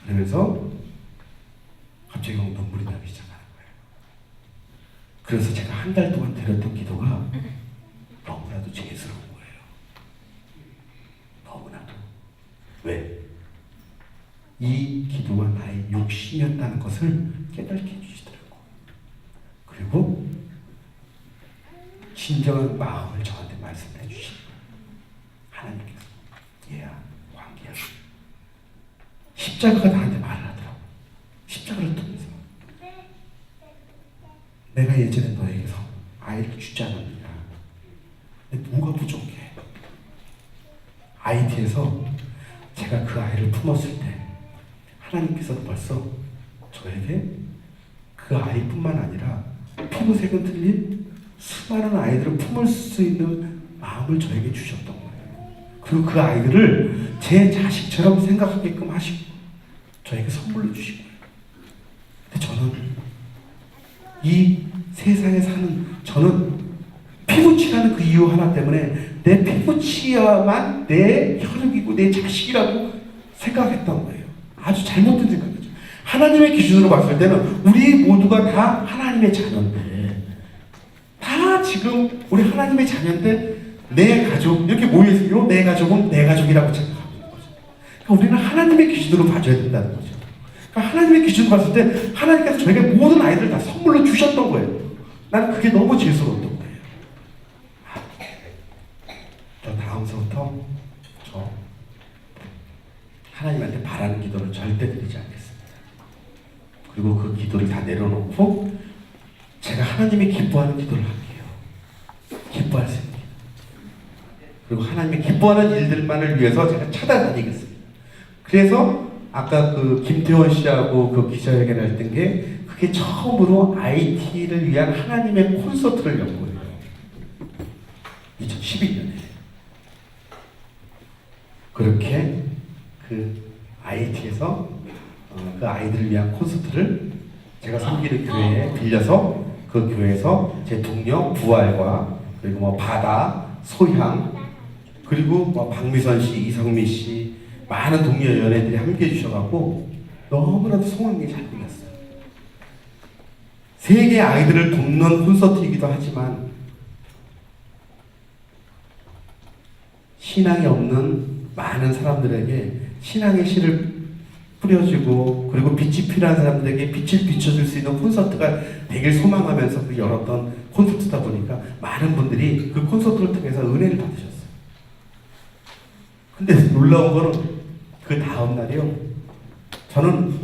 그러면서 갑자기 눈물이 나기 시작하는 거예요. 그래서 제가 한 달 동안 드렸던 기도가 너무나도 죄스러운 거예요. 너무나도. 왜? 이 기도가 나의 욕심이었다는 것을 깨닫게 해주시더라고요. 그리고 진정한 마음을 저한테 말씀해 주신 하나님께서 얘야, 광기야. 십자가가 나한테 말을 하더라고요. 십자가를 통해서 내가 예전에 너에게서 아이를 주지 않았느냐. 근데 뭐가 부족해? IT에서 제가 그 아이를 품었을 때 하나님께서 벌써 저에게 그 아이뿐만 아니라 피부색은 틀린 수많은 아이들을 품을 수 있는 마음을 저에게 주셨던 거예요. 그리고 그 아이들을 제 자식처럼 생각하게끔 하시고 저에게 선물로 주신 거예요. 근데 저는 이 세상에 사는 저는 피부치라는 그 이유 하나 때문에 내 피부치야만 내 혈육이고 내 자식이라고 생각했던 거예요. 아주 잘못된 생각이죠. 하나님의 기준으로 봤을 때는 우리 모두가 다 하나님의 자녀인데 다 지금 우리 하나님의 자녀인데 내 가족 이렇게 모여있어요. 내 가족은 내 가족이라고 생각하고 있는 거죠. 그러니까 우리는 하나님의 기준으로 봐줘야 된다는 거죠. 그러니까 하나님의 기준으로 봤을 때 하나님께서 저에게 모든 아이들을 다 선물로 주셨던 거예요. 나는 그게 너무 죄스러웠던 거예요. 저 다음서부터 저 하나님한테 바라는 기도를 절대 드리지 않겠습니다. 그리고 그 기도를 다 내려놓고 제가 하나님이 기뻐하는 기도를 할게요. 기뻐할 수 있는 기도. 그리고 하나님이 기뻐하는 일들만을 위해서 제가 찾아다니겠습니다. 그래서 아까 그 김태원 씨하고 그 기자회견을 했던 게 그게 처음으로 IT를 위한 하나님의 콘서트를 연 거예요. 2012년에. 그렇게 그 IT에서 그 아이들을 위한 콘서트를 제가 섬기는 교회에 빌려서 그 교회에서 제 동료 부활과 그리고 뭐 바다, 소향 그리고 뭐 박미선 씨, 이성미 씨 많은 동료 연예인들이 함께 해주셔가지고 너무나도 성황리에 잘 끝났어요. 세계 아이들을 돕는 콘서트이기도 하지만 신앙이 없는 많은 사람들에게 신앙의 씨를 뿌려주고 그리고 빛이 필요한 사람들에게 빛을 비춰줄 수 있는 콘서트가 되길 소망하면서 그 열었던 콘서트다 보니까 많은 분들이 그 콘서트를 통해서 은혜를 받으셨어요. 근데 놀라운 거는 그 다음 날이요. 저는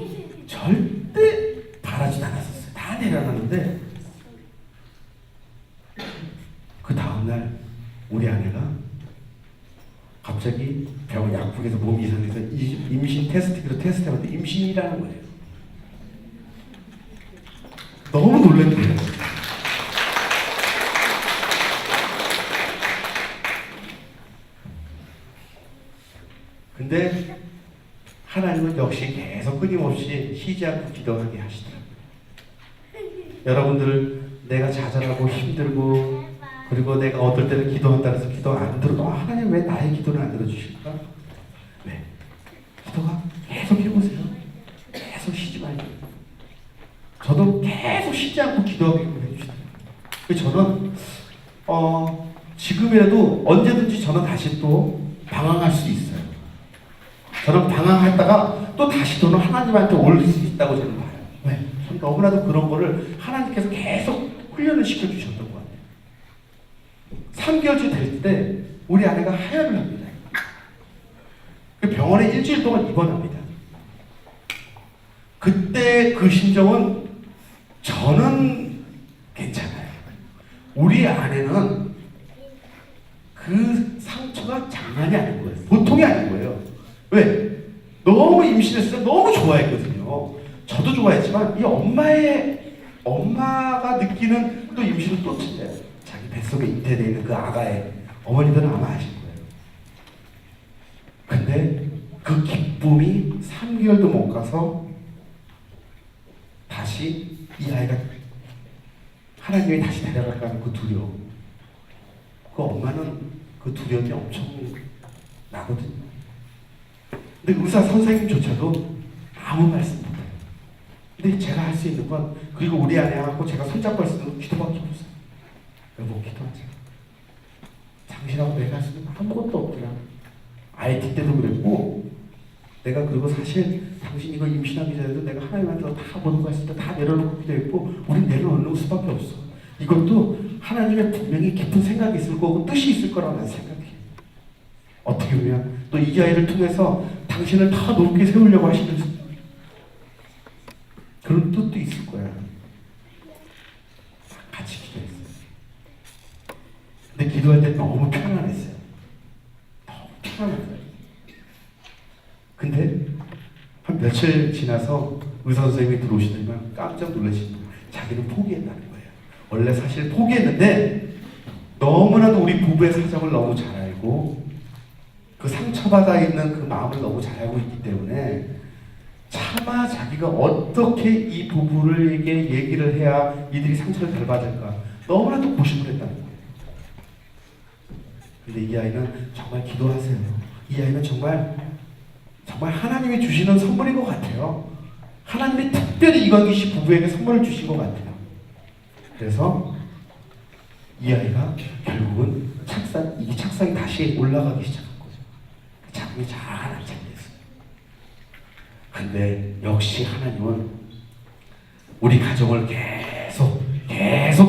절대 바라진 않았었어요. 다 내려놨는데 그 다음 날 우리 아내가 갑자기 병원 약국에서 몸이 이상해서 임신 테스트기로 테스트해봤는데 임신이라는 거예요. 너무 놀랐대요. 근데 하나님은 역시 계속 끊임없이 쉬지 않고 기도하게 하시더라고요. 여러분들 내가 자잘하고 힘들고 그리고 내가 어떨 때는 기도한다 해서 기도 안 들어도 하나님 왜 나의 기도를 안 들어주실까? 왜? 기도가 계속 해보세요. 계속 쉬지 말고. 저도 계속 쉬지 않고 기도하게 해주시더라고요. 저는 지금이라도 언제든지 저는 다시 또 방황할 수 있어요. 저는 방황했다가 또 다시 저는 하나님한테 올 수 있다고 저는 봐요. 왜? 저는 너무나도 그런 거를 하나님께서 계속 훈련을 시켜주셨던 것 같아요. 3개월째 될 때 우리 아내가 하혈을 합니다. 그 병원에 일주일 동안 입원합니다. 그때 그 심정은 저는 괜찮아요. 우리 아내는 그 상처가 장난이 아닌 거예요. 보통이 아닌 거예요. 왜? 너무 임신했을 때 너무 좋아했거든요. 저도 좋아했지만 이 엄마가 느끼는 또 임신은 또 틀려요. 자기 뱃속에 잉태되어 있는 그 아가의 어머니들은 아마 아실 거예요. 근데 그 기쁨이 3개월도 못 가서 다시 이 아이가 하나님이 다시 데려갈까는 그 두려움. 그 엄마는 그 두려움이 엄청 나거든요. 근데 의사 선생님조차도 아무 말씀 못해요. 근데 제가 할 수 있는 건, 그리고 우리 아내하고 제가 손잡고 할 수 있는 건 기도밖에 없어요. 여보, 기도하자. 당신하고 내가 할 수 있는 건 아무것도 없더라. IT 때도 그랬고, 내가 그리고 사실 당신 이거 임신하기 전에도 내가 하나님한테 다 모든 거 했을 때 다 내려놓고 기도했고, 우린 내려놓는 수밖에 없어. 이것도 하나님의 분명히 깊은 생각이 있을 거고 뜻이 있을 거라는 생각이에요. 어떻게 보면 또 이 아이를 통해서 당신을 더 높게 세우려고 하시는 그런 뜻도 있을 거야. 같이 기도했어요. 근데 기도할 때 너무 편안했어요. 너무 편안했어요. 근데 한 며칠 지나서 의사 선생님이 들어오시더니만 깜짝 놀라시는 거예요. 자기는 포기했다는 거예요. 원래 사실 포기했는데 너무나도 우리 부부의 사정을 너무 잘 알고 그 상처받아 있는 그 마음을 너무 잘 알고 있기 때문에 차마 자기가 어떻게 이 부부에게 얘기를 해야 이들이 상처를 덜 받을까 너무나도 고심을 했다는 거예요. 근데 이 아이는 정말 기도하세요. 이 아이는 정말 하나님이 주시는 선물인 것 같아요. 하나님이 특별히 이광기 씨 부부에게 선물을 주신 것 같아요. 그래서 이 아이가 결국은 이 착상이 다시 올라가기 시작한 거죠. 자궁이 잘 안착됐어요. 근데 역시 하나님은 우리 가정을 계속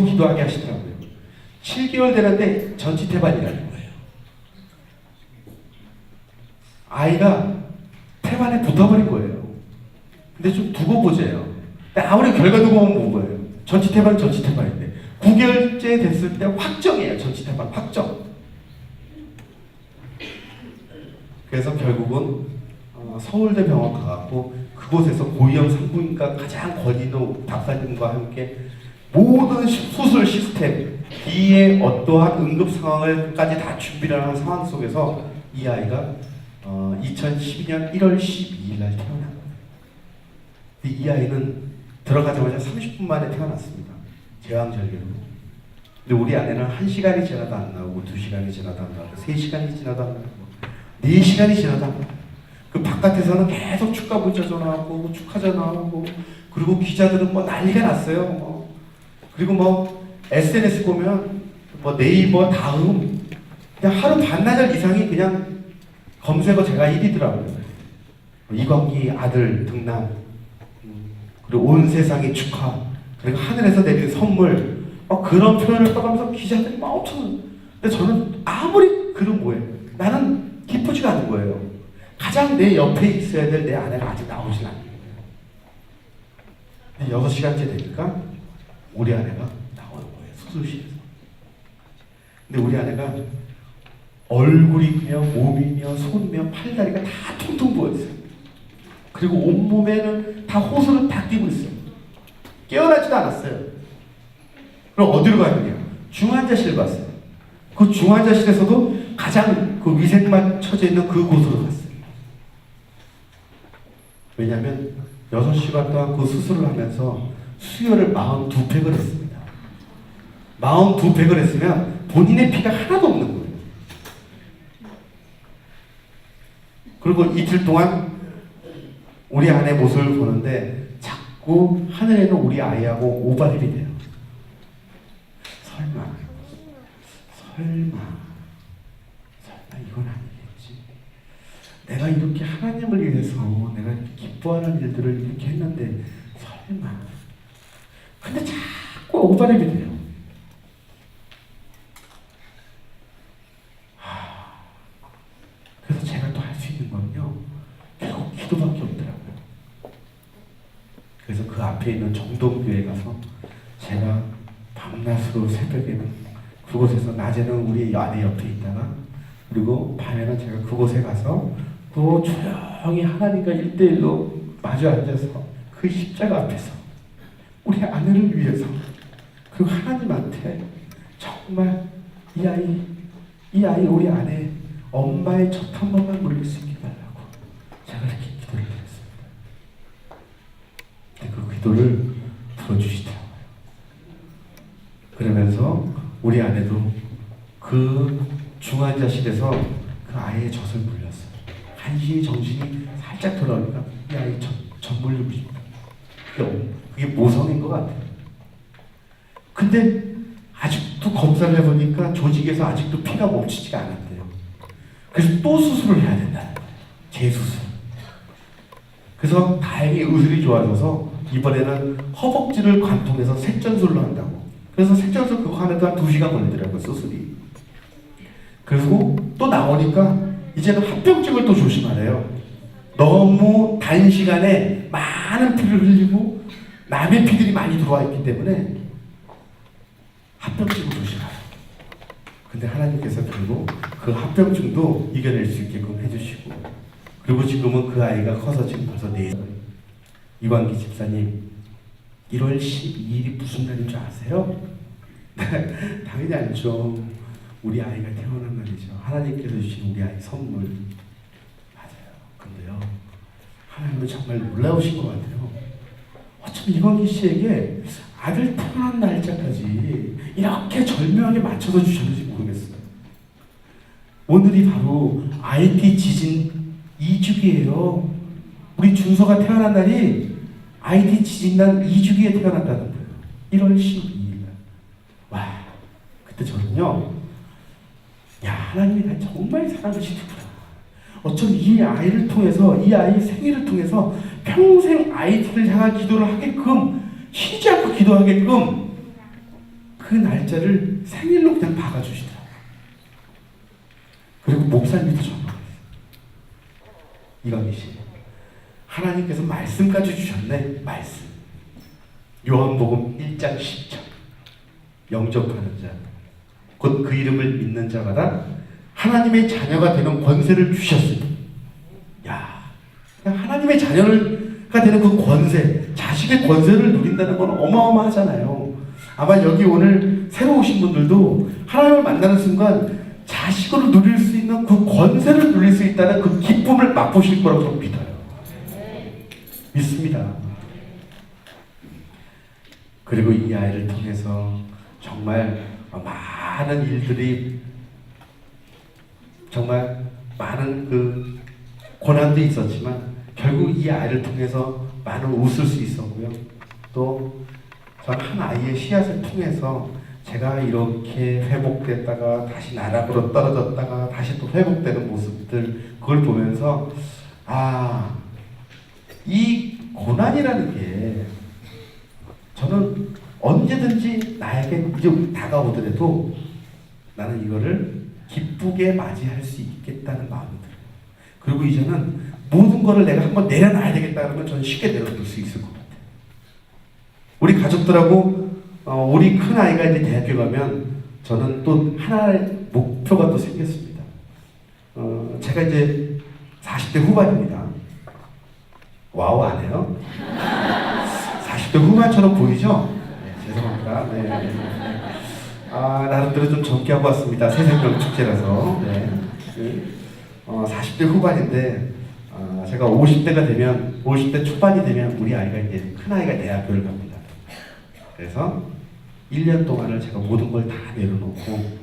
기도하게 하시더라고요. 7개월 되는데 전치태반이라는 거예요. 아이가 태반에 붙어버린 거예요. 근데 좀 두고 보세요. 아무리 결과 두고 보면 본 거예요. 전치태반은 전치태반인데 9개월째 됐을 때 확정이에요. 전치태반 확정. 그래서 결국은 서울대 병원 가갖고 그곳에서 고위험 산부인과 가장 권위 있는 박사님과 함께 모든 수술 시스템, 뒤에 어떠한 응급 상황을까지 다 준비를 하는 상황 속에서 이 아이가 2012년 1월 12일 날 태어난 거예요. 이 아이는 들어가자마자 30분 만에 태어났습니다. 제왕절개로. 근데 우리 아내는 1시간이 지나도 안 나오고 2시간이 지나도 안 나오고 3시간이 지나도 안 나오고 4시간이 지나도 안 나오고 그 바깥에서는 계속 축가 문자 전화하고 축하 전화하고 그리고 기자들은 뭐 난리가 났어요. 그리고 SNS 보면 네이버 다음 그냥 하루 반나절 이상이 그냥 검색어 제가 1위더라고요. 이광기 아들 등남, 그리고 온 세상의 축하, 그리고 하늘에서 내린 선물, 그런 표현을 써가면서 기자들이 막 엄청. 근데 저는 아무리 글은 뭐예요? 나는 기쁘지가 않은 거예요. 가장 내 옆에 있어야 될 내 아내가 아직 나오질 않는 거예요. 근데 6시간째 되니까 우리 아내가 나오는 거예요. 수술실에서. 근데 우리 아내가 얼굴이며 몸이며 손이며 팔다리가 다 퉁퉁 부어있어요. 그리고 온몸에는 다 호소를 다 띄고 있어요. 깨어나지도 않았어요. 그럼 어디로 가느냐? 중환자실 갔어요. 그 중환자실에서도 가장 그 위생만 쳐져 있는 그곳으로 갔어요. 왜냐하면 6시간 동안 그 수술을 하면서 수혈을 42팩을 했습니다. 42팩을 했으면 본인의 피가 하나도 없는 거예요. 그리고 이틀 동안 우리 아내 모습을 보는데 자꾸 하늘에는 우리 아이하고 오발입이 돼요. 설마 설마 이건 아니겠지. 내가 이렇게 하나님을 위해서 내가 이렇게 기뻐하는 일들을 이렇게 했는데 설마. 근데 자꾸 오버랩이 돼요. 그래서 제가 또 할 수 있는 건요, 결국 기도밖에 없더라고요. 그래서 그 앞에 있는 정동교회 가서 제가 밤낮으로 새벽에는 그곳에서, 낮에는 우리 아내 옆에 있다가, 그리고 밤에는 제가 그곳에 가서 또 조용히 하나님과 1대1로 마주 앉아서 그 십자가 앞에서 우리 아내를 위해서, 그리고 하나님한테 정말 이 아이 우리 아내 엄마의 젖 한 번만 물릴 수 있게 달라고 제가 이렇게 기도를 드렸습니다. 근데 그 기도를 들어주시더라고요. 그러면서 우리 아내도 그 중환자실에서 그 아이의 젖을 물렸어요. 한시 정신이 살짝 돌아오니까 이 아이 젖 물리고 싶다. 그게 모성인 것 같아요. 근데 아직도 검사를 해보니까 조직에서 아직도 피가 멈추지가 않았대요. 그래서 또 수술을 해야 된다. 재수술. 그래서 다행히 의술이 좋아져서 이번에는 허벅지를 관통해서 색전술로 한다고. 그래서 색전술 그거 하는데 한 2시간 걸리더라고요, 수술이. 그리고 또 나오니까 이제는 합병증을 또 조심하래요. 너무 단시간에 많은 피를 흘리고 남의 피들이 많이 들어와 있기 때문에 합병증을 조심하래요. 근데 하나님께서 결국 그 합병증도 이겨낼 수 있게끔 해주시고, 그리고 지금은 그 아이가 커서 지금 벌써 4살. 이광기 집사님, 1월 12일이 무슨 날인 줄 아세요? 당연히 알죠. 우리 아이가 태어난 날이죠. 하나님께서 주신 우리 아이 선물. 맞아요. 근데요, 하나님은 정말 놀라우신 것 같아요. 어쩜 이광기 씨에게 아들 태어난 날짜까지 이렇게 절묘하게 맞춰서 주셨는지 모르겠어요. 오늘이 바로 IT 지진 2주기예요. 우리 준서가 태어난 날이 IT 지진난 2주기에 태어났다는 거예요. 1월 12일. 와, 그때 저는요, 야, 하나님이 날 정말 사랑하시는구나. 어쩜 이 아이를 통해서, 이 아이 생일을 통해서 평생 IT를 향한 기도를 하게끔, 쉬지 않고 기도하게끔 그 날짜를 생일로 그냥 박아주시더라고요. 그리고 목사님도 전화했어요. 이광희 씨, 하나님께서 말씀까지 주셨네. 말씀. 요한복음 1장 10절. 영접하는 자, 곧 그 이름을 믿는 자마다 하나님의 자녀가 되는 권세를 주셨으니. 야, 하나님의 자녀가 되는 그 권세, 자식의 권세를 누린다는 건 어마어마하잖아요. 아마 여기 오늘 새로 오신 분들도 하나님을 만나는 순간 자식으로 누릴 수 있는 그 권세를 누릴 수 있다는 그 기쁨을 맛보실 거라고 저는 믿어요. 믿습니다. 그리고 이 아이를 통해서 정말 많은 일들이, 정말 많은 그 고난도 있었지만 결국 이 아이를 통해서 많은 웃을 수 있었고요. 또 전 한 아이의 씨앗을 통해서 제가 이렇게 회복됐다가 다시 나락으로 떨어졌다가 다시 또 회복되는 모습들, 그걸 보면서 아, 이 고난이라는 게 저는 언제든지 나에게 이제 다가오더라도 나는 이거를 기쁘게 맞이할 수 있겠다는 마음이 들어요. 그리고 이제는 모든 거를 내가 한번 내려놔야 되겠다 그러면 저는 쉽게 내려놓을 수 있을 것 같아요. 우리 가족들하고 우리 큰 아이가 이제 대학교 가면 저는 또 하나의 목표가 또 생겼습니다. 제가 이제 40대 후반입니다. 와우 안 해요? 40대 후반처럼 보이죠? 네, 죄송합니다. 네. 나름대로 좀 젊게 하고 왔습니다. 새생명 축제라서. 네. 40대 후반인데 제가 50대가 되면, 50대 초반이 되면 우리 아이가 이제 큰 아이가 대학교를 갑니다. 그래서 1년 동안을 제가 모든 걸 다 내려놓고,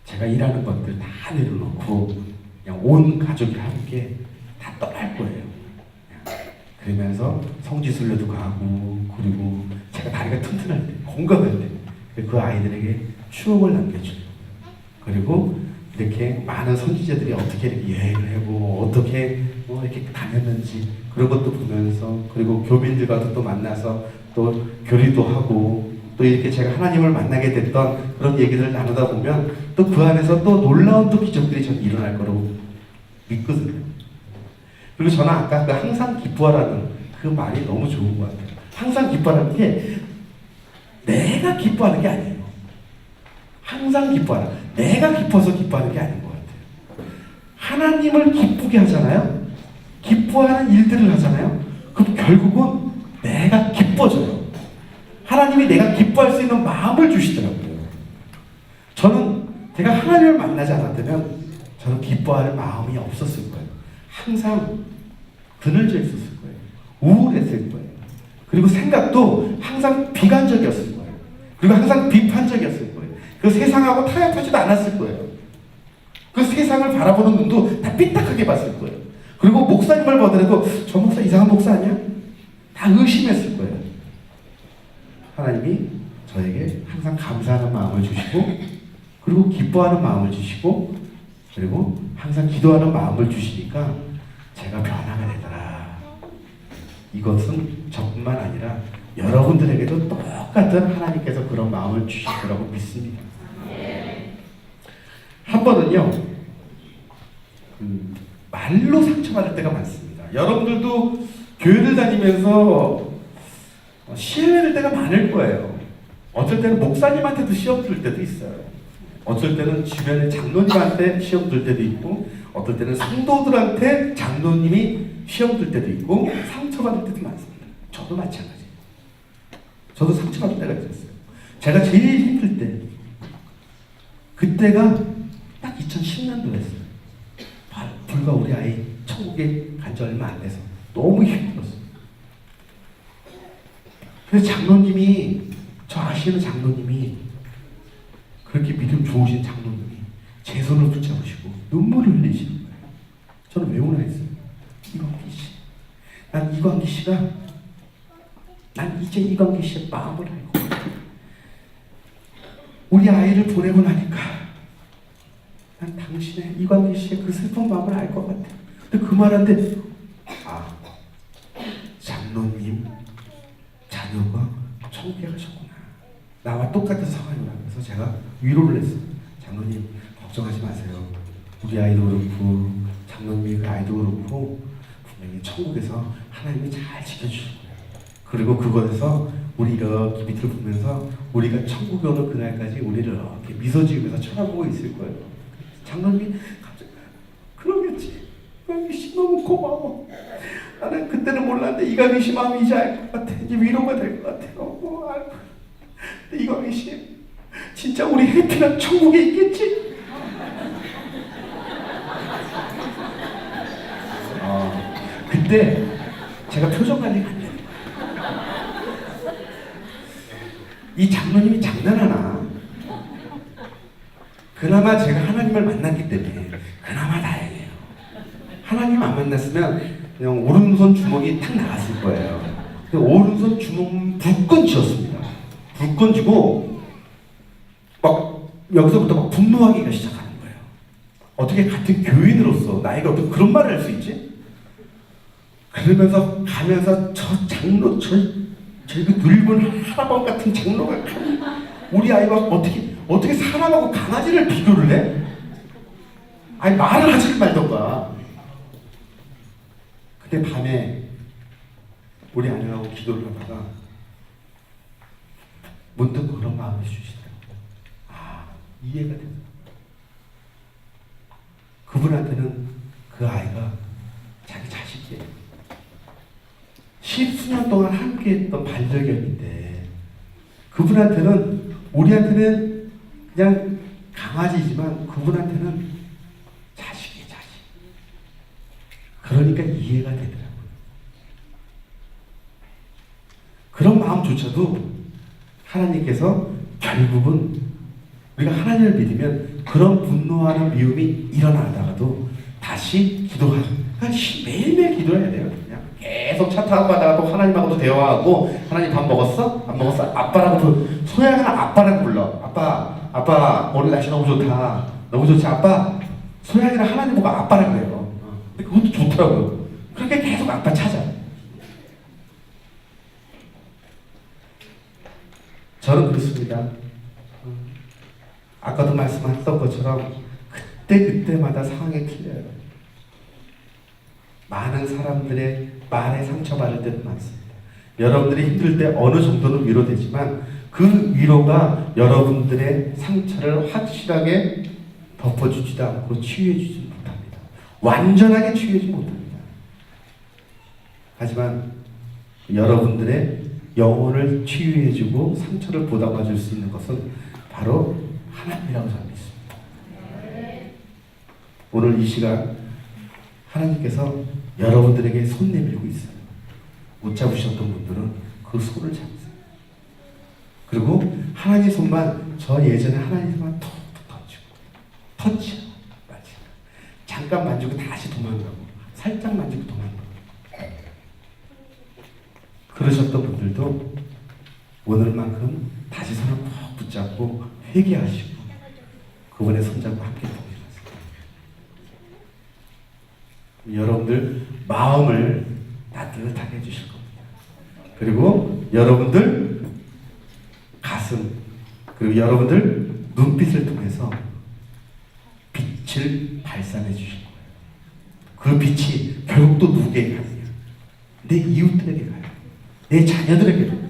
제가 일하는 것들 다 내려놓고 그냥 온 가족이 함께 다 떠날 거예요. 그러면서 성지순례도 가고, 그리고 제가 다리가 튼튼할 때, 건강할 때 그 아이들에게 추억을 남겨줘요. 그리고 이렇게 많은 선지자들이 어떻게 이렇게 여행을 하고 어떻게 이렇게 다녔는지 그런 것도 보면서, 그리고 교민들과도 또 만나서 또 교류도 하고, 또 이렇게 제가 하나님을 만나게 됐던 그런 얘기들을 나누다 보면 또 그 안에서 또 놀라운 또 기적들이 저는 일어날 거라고 믿거든요. 그리고 저는 아까 그 항상 기뻐하라는 그 말이 너무 좋은 것 같아요. 항상 기뻐하는 게 내가 기뻐하는 게 아니에요. 항상 기뻐하라. 내가 기뻐서 기뻐하는 게 아닌 것 같아요. 하나님을 기쁘게 하잖아요. 기뻐하는 일들을 하잖아요. 그럼 결국은 내가 기뻐져요. 하나님이 내가 기뻐할 수 있는 마음을 주시더라고요. 저는 제가 하나님을 만나지 않았다면 저는 기뻐할 마음이 없었을 거예요. 항상 그늘져 있었을 거예요. 우울했을 거예요. 그리고 생각도 항상 비관적이었을 거예요. 그리고 항상 비판적이었을 거예요. 그 세상하고 타협하지도 않았을 거예요. 그 세상을 바라보는 눈도 다 삐딱하게 봤을 거예요. 그리고 목사님을 보더라도 저 목사 이상한 목사 아니야? 다 의심했을 거예요. 하나님이 저에게 항상 감사하는 마음을 주시고, 그리고 기뻐하는 마음을 주시고, 그리고 항상 기도하는 마음을 주시니까 제가 변화가 되더라. 이것은 저뿐만 아니라 여러분들에게도 똑같은 하나님께서 그런 마음을 주실 거라고 믿습니다. 한 번은요, 말로 상처받을 때가 많습니다. 여러분들도 교회를 다니면서 시험을 들 때가 많을 거예요. 어쩔 때는 목사님한테도 시험 들 때도 있어요. 어쩔 때는 주변의 장로님한테 시험 들 때도 있고, 어떨 때는 성도들한테 장로님이 시험 들 때도 있고, 상처받을 때도 많습니다. 저도 마찬가지예요. 저도 상처받을 때가 있었어요. 제가 제일 힘들 때, 그때가 딱 2010년도였어요. 불과 우리 아이 천국에 간 지 얼마 안 돼서 너무 힘들었어요. 그래서 장로님이, 저 아시는 장로님이, 그렇게 믿음 좋으신 장로님이 제 손을 붙잡으시고 눈물을 흘리시는 거예요. 저는 왜 오나 했어요. 이광기 씨. 난 이광기 씨가, 난 이제 이광기 씨의 마음을 알고, 우리 아이를 보내고 나니까 난 당신의, 이광기 씨의 그 슬픈 마음을 알 것 같아요. 근데 그 말한테, 아, 장로님 자녀가 천국에 가셨구나. 나와 똑같은 상황이구나. 그래서 제가 위로를 했어요. 장로님 걱정하지 마세요. 우리 아이도 그렇고 장로님의 그 아이도 그렇고 분명히 천국에서 하나님이 잘 지켜주실 거예요. 그리고 그곳에서 우리 이렇게 밑을 보면서 우리가 천국에 오는 그날까지 우리를 이렇게 미소 지으면서 쳐다보고 있을 거예요. 장로님이 갑자기, 그러겠지. 이광기 씨 너무 고마워. 나는 그때는 몰랐는데 이광기 씨 마음이 이제 알 것 같아. 이제 위로가 될 것 같아요. 근데 이광기 씨 진짜 우리 해피는 천국에 있겠지? 그때 제가 표정 관리가 안 돼요. 이 장로님이 장난하나? 그나마 제가 하나님을 만났기 때문에 그나마 다행이에요. 하나님 안 만났으면 그냥 오른손 주먹이 탁 나갔을 거예요. 오른손 주먹 불끈 쥐었습니다. 불끈 쥐고 막 여기서부터 막 분노하기가 시작하는 거예요. 어떻게 같은 교인으로서 나이가 어떻게 그런 말을 할 수 있지? 그러면서 가면서 저 장로, 저 그 늙은 할아버지 같은 장로가 우리 아이가 어떻게 사람하고 강아지를 비교를 해? 아니 말을 하지 말던가. 그때 밤에 우리 아내하고 기도를 하다가 문득 그런 마음을 주시더라고요. 아, 이해가 된다. 그분한테는 그 아이가 자기 자식이에요. 10수년 동안 함께했던 반려견인데, 그분한테는, 우리한테는 그냥 강아지지만 그분한테는 자식이에요, 자식. 그러니까 이해가 되더라고요. 그런 마음조차도 하나님께서 결국은 우리가 하나님을 믿으면 그런 분노하는 미움이 일어나다가도 다시 기도하는, 그러니까 매일매일 기도해야 돼요. 그냥 계속 차 타고 가다가 또 하나님하고도 대화하고, 하나님 밥 먹었어? 안 먹었어? 아빠라고, 소양이는 아빠라고 불러. 아빠 오늘 날씨 너무 좋다. 너무 좋지. 아빠 소양이랑 하나님 보고 아빠라 그래요. 근데 그것도 좋더라고요. 그렇게 계속 아빠 찾아. 저는 그렇습니다. 아까도 말씀하셨던 것처럼 그때마다 상황이 틀려요. 많은 사람들의 말에 상처받을 때도 많습니다. 여러분들이 힘들 때 어느 정도는 위로되지만 그 위로가 여러분들의 상처를 확실하게 덮어주지도 않고 치유해주지 못합니다. 완전하게 치유하지 못합니다. 하지만 여러분들의 영혼을 치유해주고 상처를 보답해줄 수 있는 것은 바로 하나님이라고 저는 믿습니다. 오늘 이 시간 하나님께서 여러분들에게 손 내밀고 있어요. 못 잡으셨던 분들은 그 손을 잡으세요. 그리고 하나님 손만, 저 예전에 하나님 손만 톡톡 던지고 터치 맞지? 잠깐 만지고 다시 도망가고 살짝 만지고 도망가고 그러셨던 분들도 오늘만큼 다시 손을 꼭 붙잡고 회개하시고 그분의 손잡고 함께 동행하세요. 여러분들 마음을 따뜻하게 해주실 겁니다. 그리고 여러분들 가슴, 그리고 여러분들 눈빛을 통해서 빛을 발산해 주실 거예요. 그 빛이 결국 또 누구에게 가요? 내 이웃들에게 가요. 내 자녀들에게 가요.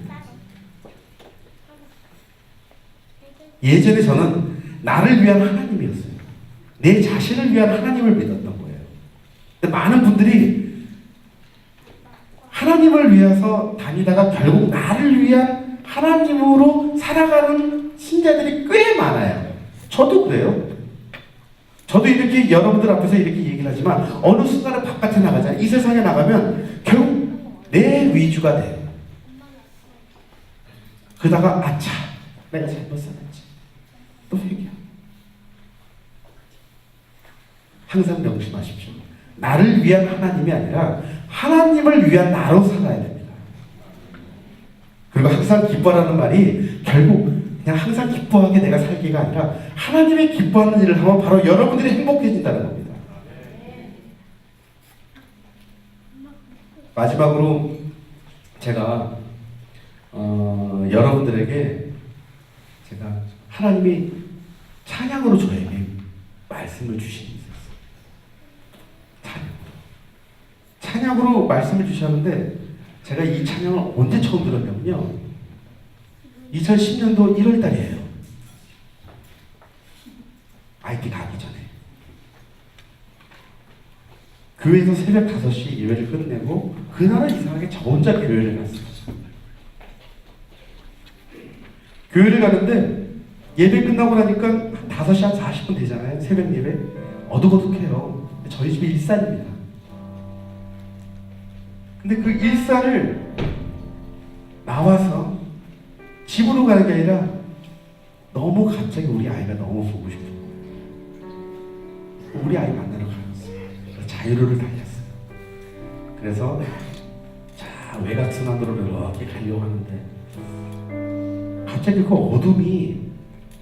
예전에 저는 나를 위한 하나님이었어요. 내 자신을 위한 하나님을 믿었던 거예요. 근데 많은 분들이 하나님을 위해서 다니다가 결국 나를 위한 하나님으로 살아가는 신자들이 꽤 많아요. 저도 그래요. 저도 이렇게 여러분들 앞에서 이렇게 얘기를 하지만 어느 순간에 바깥에 나가잖아요. 이 세상에 나가면 결국 내 위주가 돼요. 그러다가 아차, 내가 잘못 살았지. 또 회개하고. 항상 명심하십시오. 나를 위한 하나님이 아니라 하나님을 위한 나로 살아야 됩니다. 그리고 항상 기뻐하라는 말이 결국 그냥 항상 기뻐하게 내가 살기가 아니라 하나님의 기뻐하는 일을 하면 바로 여러분들이 행복해진다는 겁니다. 마지막으로 제가 여러분들에게 제가 하나님이 찬양으로 저에게 말씀을 주신 게 있었어요. 찬양으로 말씀을 주셨는데 제가 이 찬양을 언제 처음 들었냐면요, 2010년도 1월 달이에요. IT 가기 전에 교회에서 새벽 5시 예배를 끝내고 그날은 이상하게 저 혼자 교회를 갔어요. 교회를 가는데 예배 끝나고 나니까 한 5시 한 40분 되잖아요. 새벽 예배 어둑어둑해요. 저희 집이 일산입니다. 근데 그 일산을 나와서 집으로 가는 게 아니라 너무 갑자기 우리 아이가 너무 보고 싶은 거예요. 우리 아이 만나러 가겠어요. 자유로를 달렸어요. 그래서 자 외곽순환도로를 이렇게 가려고 하는데 갑자기 그 어둠이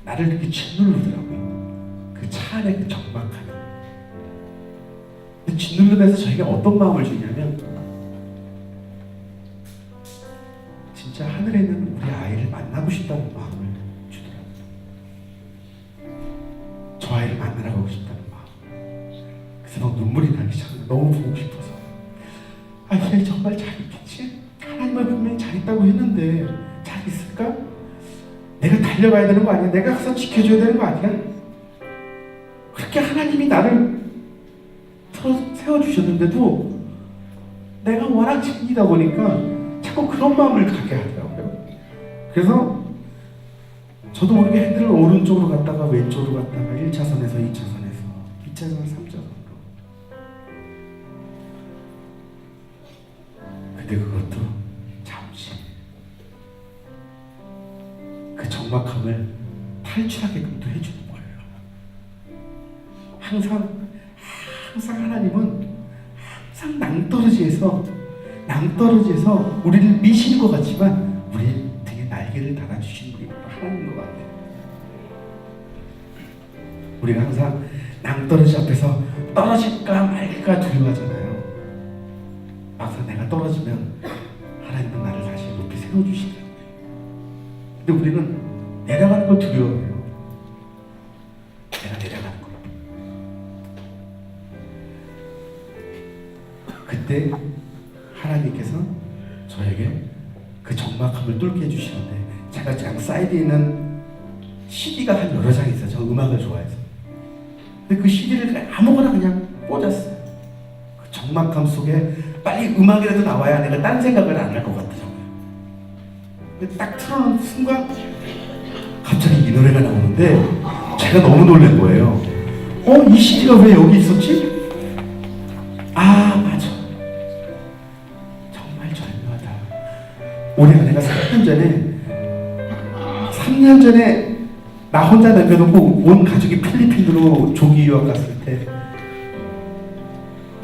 나를 이렇게 짓누르더라고요. 그 차 안에 그 적막함이. 근데 짓누르면서 저희가 어떤 마음을 주냐면 진짜 하늘에 있는 우리 아이를 만나고 싶다는 마음을 주더라고요. 저 아이를 만나러 가고 싶다는 마음. 그래서 막 눈물이 나기 시작해요. 너무 보고 싶어서. 아, 얘 정말 잘 있겠지? 하나님은 분명히 잘 있다고 했는데 잘 있을까? 내가 달려가야 되는 거 아니야? 내가 가서 지켜줘야 되는 거 아니야? 그렇게 하나님이 나를 세워주셨는데도 내가 워낙 챙기다 보니까 자꾸 그런 마음을 갖게 하더라고요. 그래서 저도 모르게 핸들을 오른쪽으로 갔다가 왼쪽으로 갔다가 1차선에서 2차선에서 2차선 3차선으로. 근데 그것도 잠시 그 적막함을 탈출하게끔도 해주는 거예요. 항상 하나님은 항상 낭떠러지에서 우리를 미시는 것 같지만 우리 등에 날개를 달아주신 분이 하나님인 것 같아요. 우리가 항상 낭떠러지 앞에서 떨어질까 말까 두려워하잖아요. 막상 내가 떨어지면 하나님은 나를 다시 높이 세워주시더라고요. 근데 우리는 내려가는 걸 두려워해요. 내가 내려가는 걸. 그때 하나님께서 저에게 그 적막함을 뚫게 해주시는데, 제가 장 사이드에 있는 CD가 한 여러 장 있어요. 저 음악을 좋아해서. 근데 그 CD를 아무거나 그냥 꽂았어요. 그 적막함 속에 빨리 음악이라도 나와야 내가 딴 생각을 안 할 것 같더라고요. 근데 딱 틀어놓은 순간 갑자기 이 노래가 나오는데 제가 너무 놀란 거예요. 이 CD가 왜 여기 있었지? 아, 맞아. 정말 절묘하다. 우리 아내가 3년 전에 나 혼자 남겨놓고 온 가족이 필리핀으로 조기 유학 갔을 때,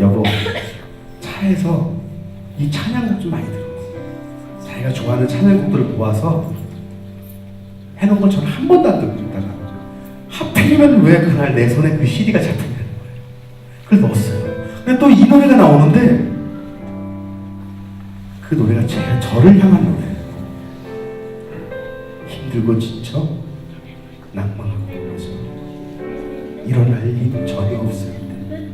여보, 차에서 이 찬양곡 좀 많이 들어. 자기가 좋아하는 찬양곡들을 모아서 해놓은 걸 저는 한 번도 안 듣고 있다가 하필이면 왜 그날 내 손에 그 CD가 잡히냐는 거예요. 그걸 넣었어요. 근데 또 이 노래가 나오는데 그 노래가 저를 향한 노래예요. 힘들고 지쳐 낭망하고 그래서 일어날 힘 전혀 없을 때,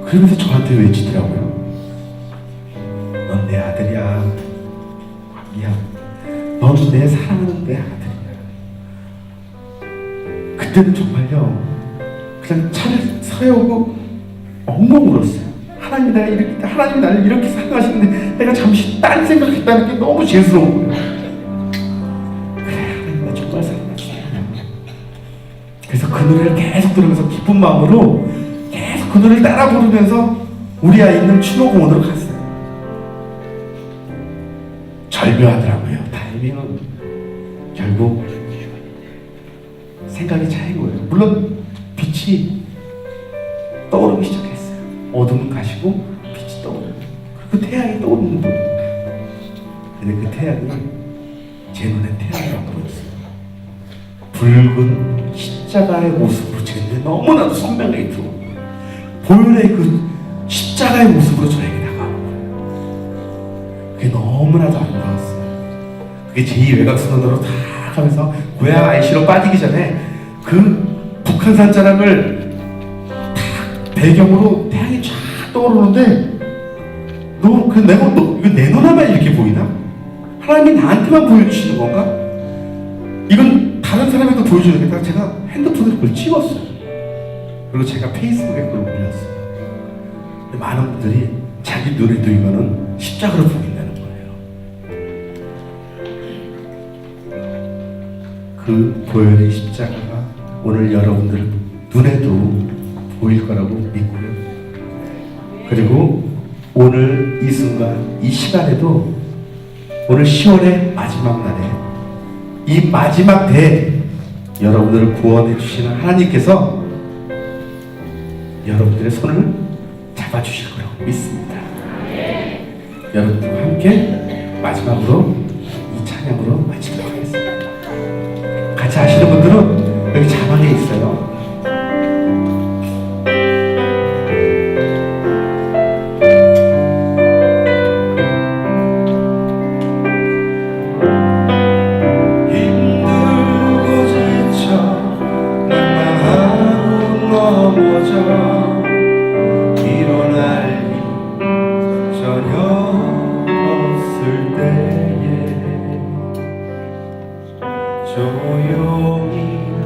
그러면서 저한테 외치더라고요. 넌 내 아들이야. 광기야. 넌 내 사랑하는 내 아들이야. 그때는 정말요, 그냥 차를 세우고 엉엉 울었어요. 하나님이 나를 이렇게 사랑하시는데 내가 잠시 딴 생각했다는 게 너무 죄스러운 거예요. 그래, 하나님 나 정말 사랑하시네. 그래서 그 노래를 계속 들으면서 기쁜 마음으로 계속 그 노래를 따라 부르면서 우리 아이 있는 추노공원으로 갔어요. 절묘하더라고요. 타이밍은 결국 생각이 차인 거예요. 물론 빛이 떠오르기 시작했어요. 어둠은 가시고 빛이 떠오르고, 그리고 태양이 떠오르는 거예요. 근데 그 태양이 제 눈엔 태양이 안 보였어요. 붉은 십자가의 모습으로 제 눈에 너무나도 선명하게 들어오는 거예요. 보혈의 그 십자가의 모습으로 저에게 다가오는 거예요. 그게 너무나도 아름다웠어요. 그게 제2외곽선언으로 다 가면서 고향 IC로 빠지기 전에 그 북한산 자락을 딱 배경으로 태양이 쫙 떠오르는데, 이거 내 눈에만 이렇게 보이나? 하나님이 나한테만 보여주시는 건가? 이건 다른 사람에도 보여줘야겠다. 제가 핸드폰으로 그걸 찍었어요. 그리고 제가 페이스북에 그걸 올렸어요. 근데 많은 분들이 자기 눈에도 이거는 십자가로 보인다는 거예요. 그 보혈의 십자가가 오늘 여러분들 눈에도 보일 거라고 믿고요. 그리고 오늘 이 순간, 이 시간에도 오늘 10월의 마지막 날에 이 마지막 때 여러분들을 구원해 주시는 하나님께서 여러분들의 손을 잡아주실 거라고 믿습니다. 여러분들과 함께 마지막으로 이 찬양으로 마치도록 하겠습니다. 같이 하시는 분들은 여기 자막에 있어요. 조용히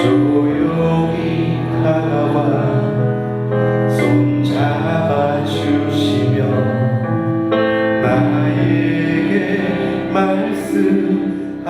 조용히 다가와 손 잡아주시며 나에게 말씀하시네.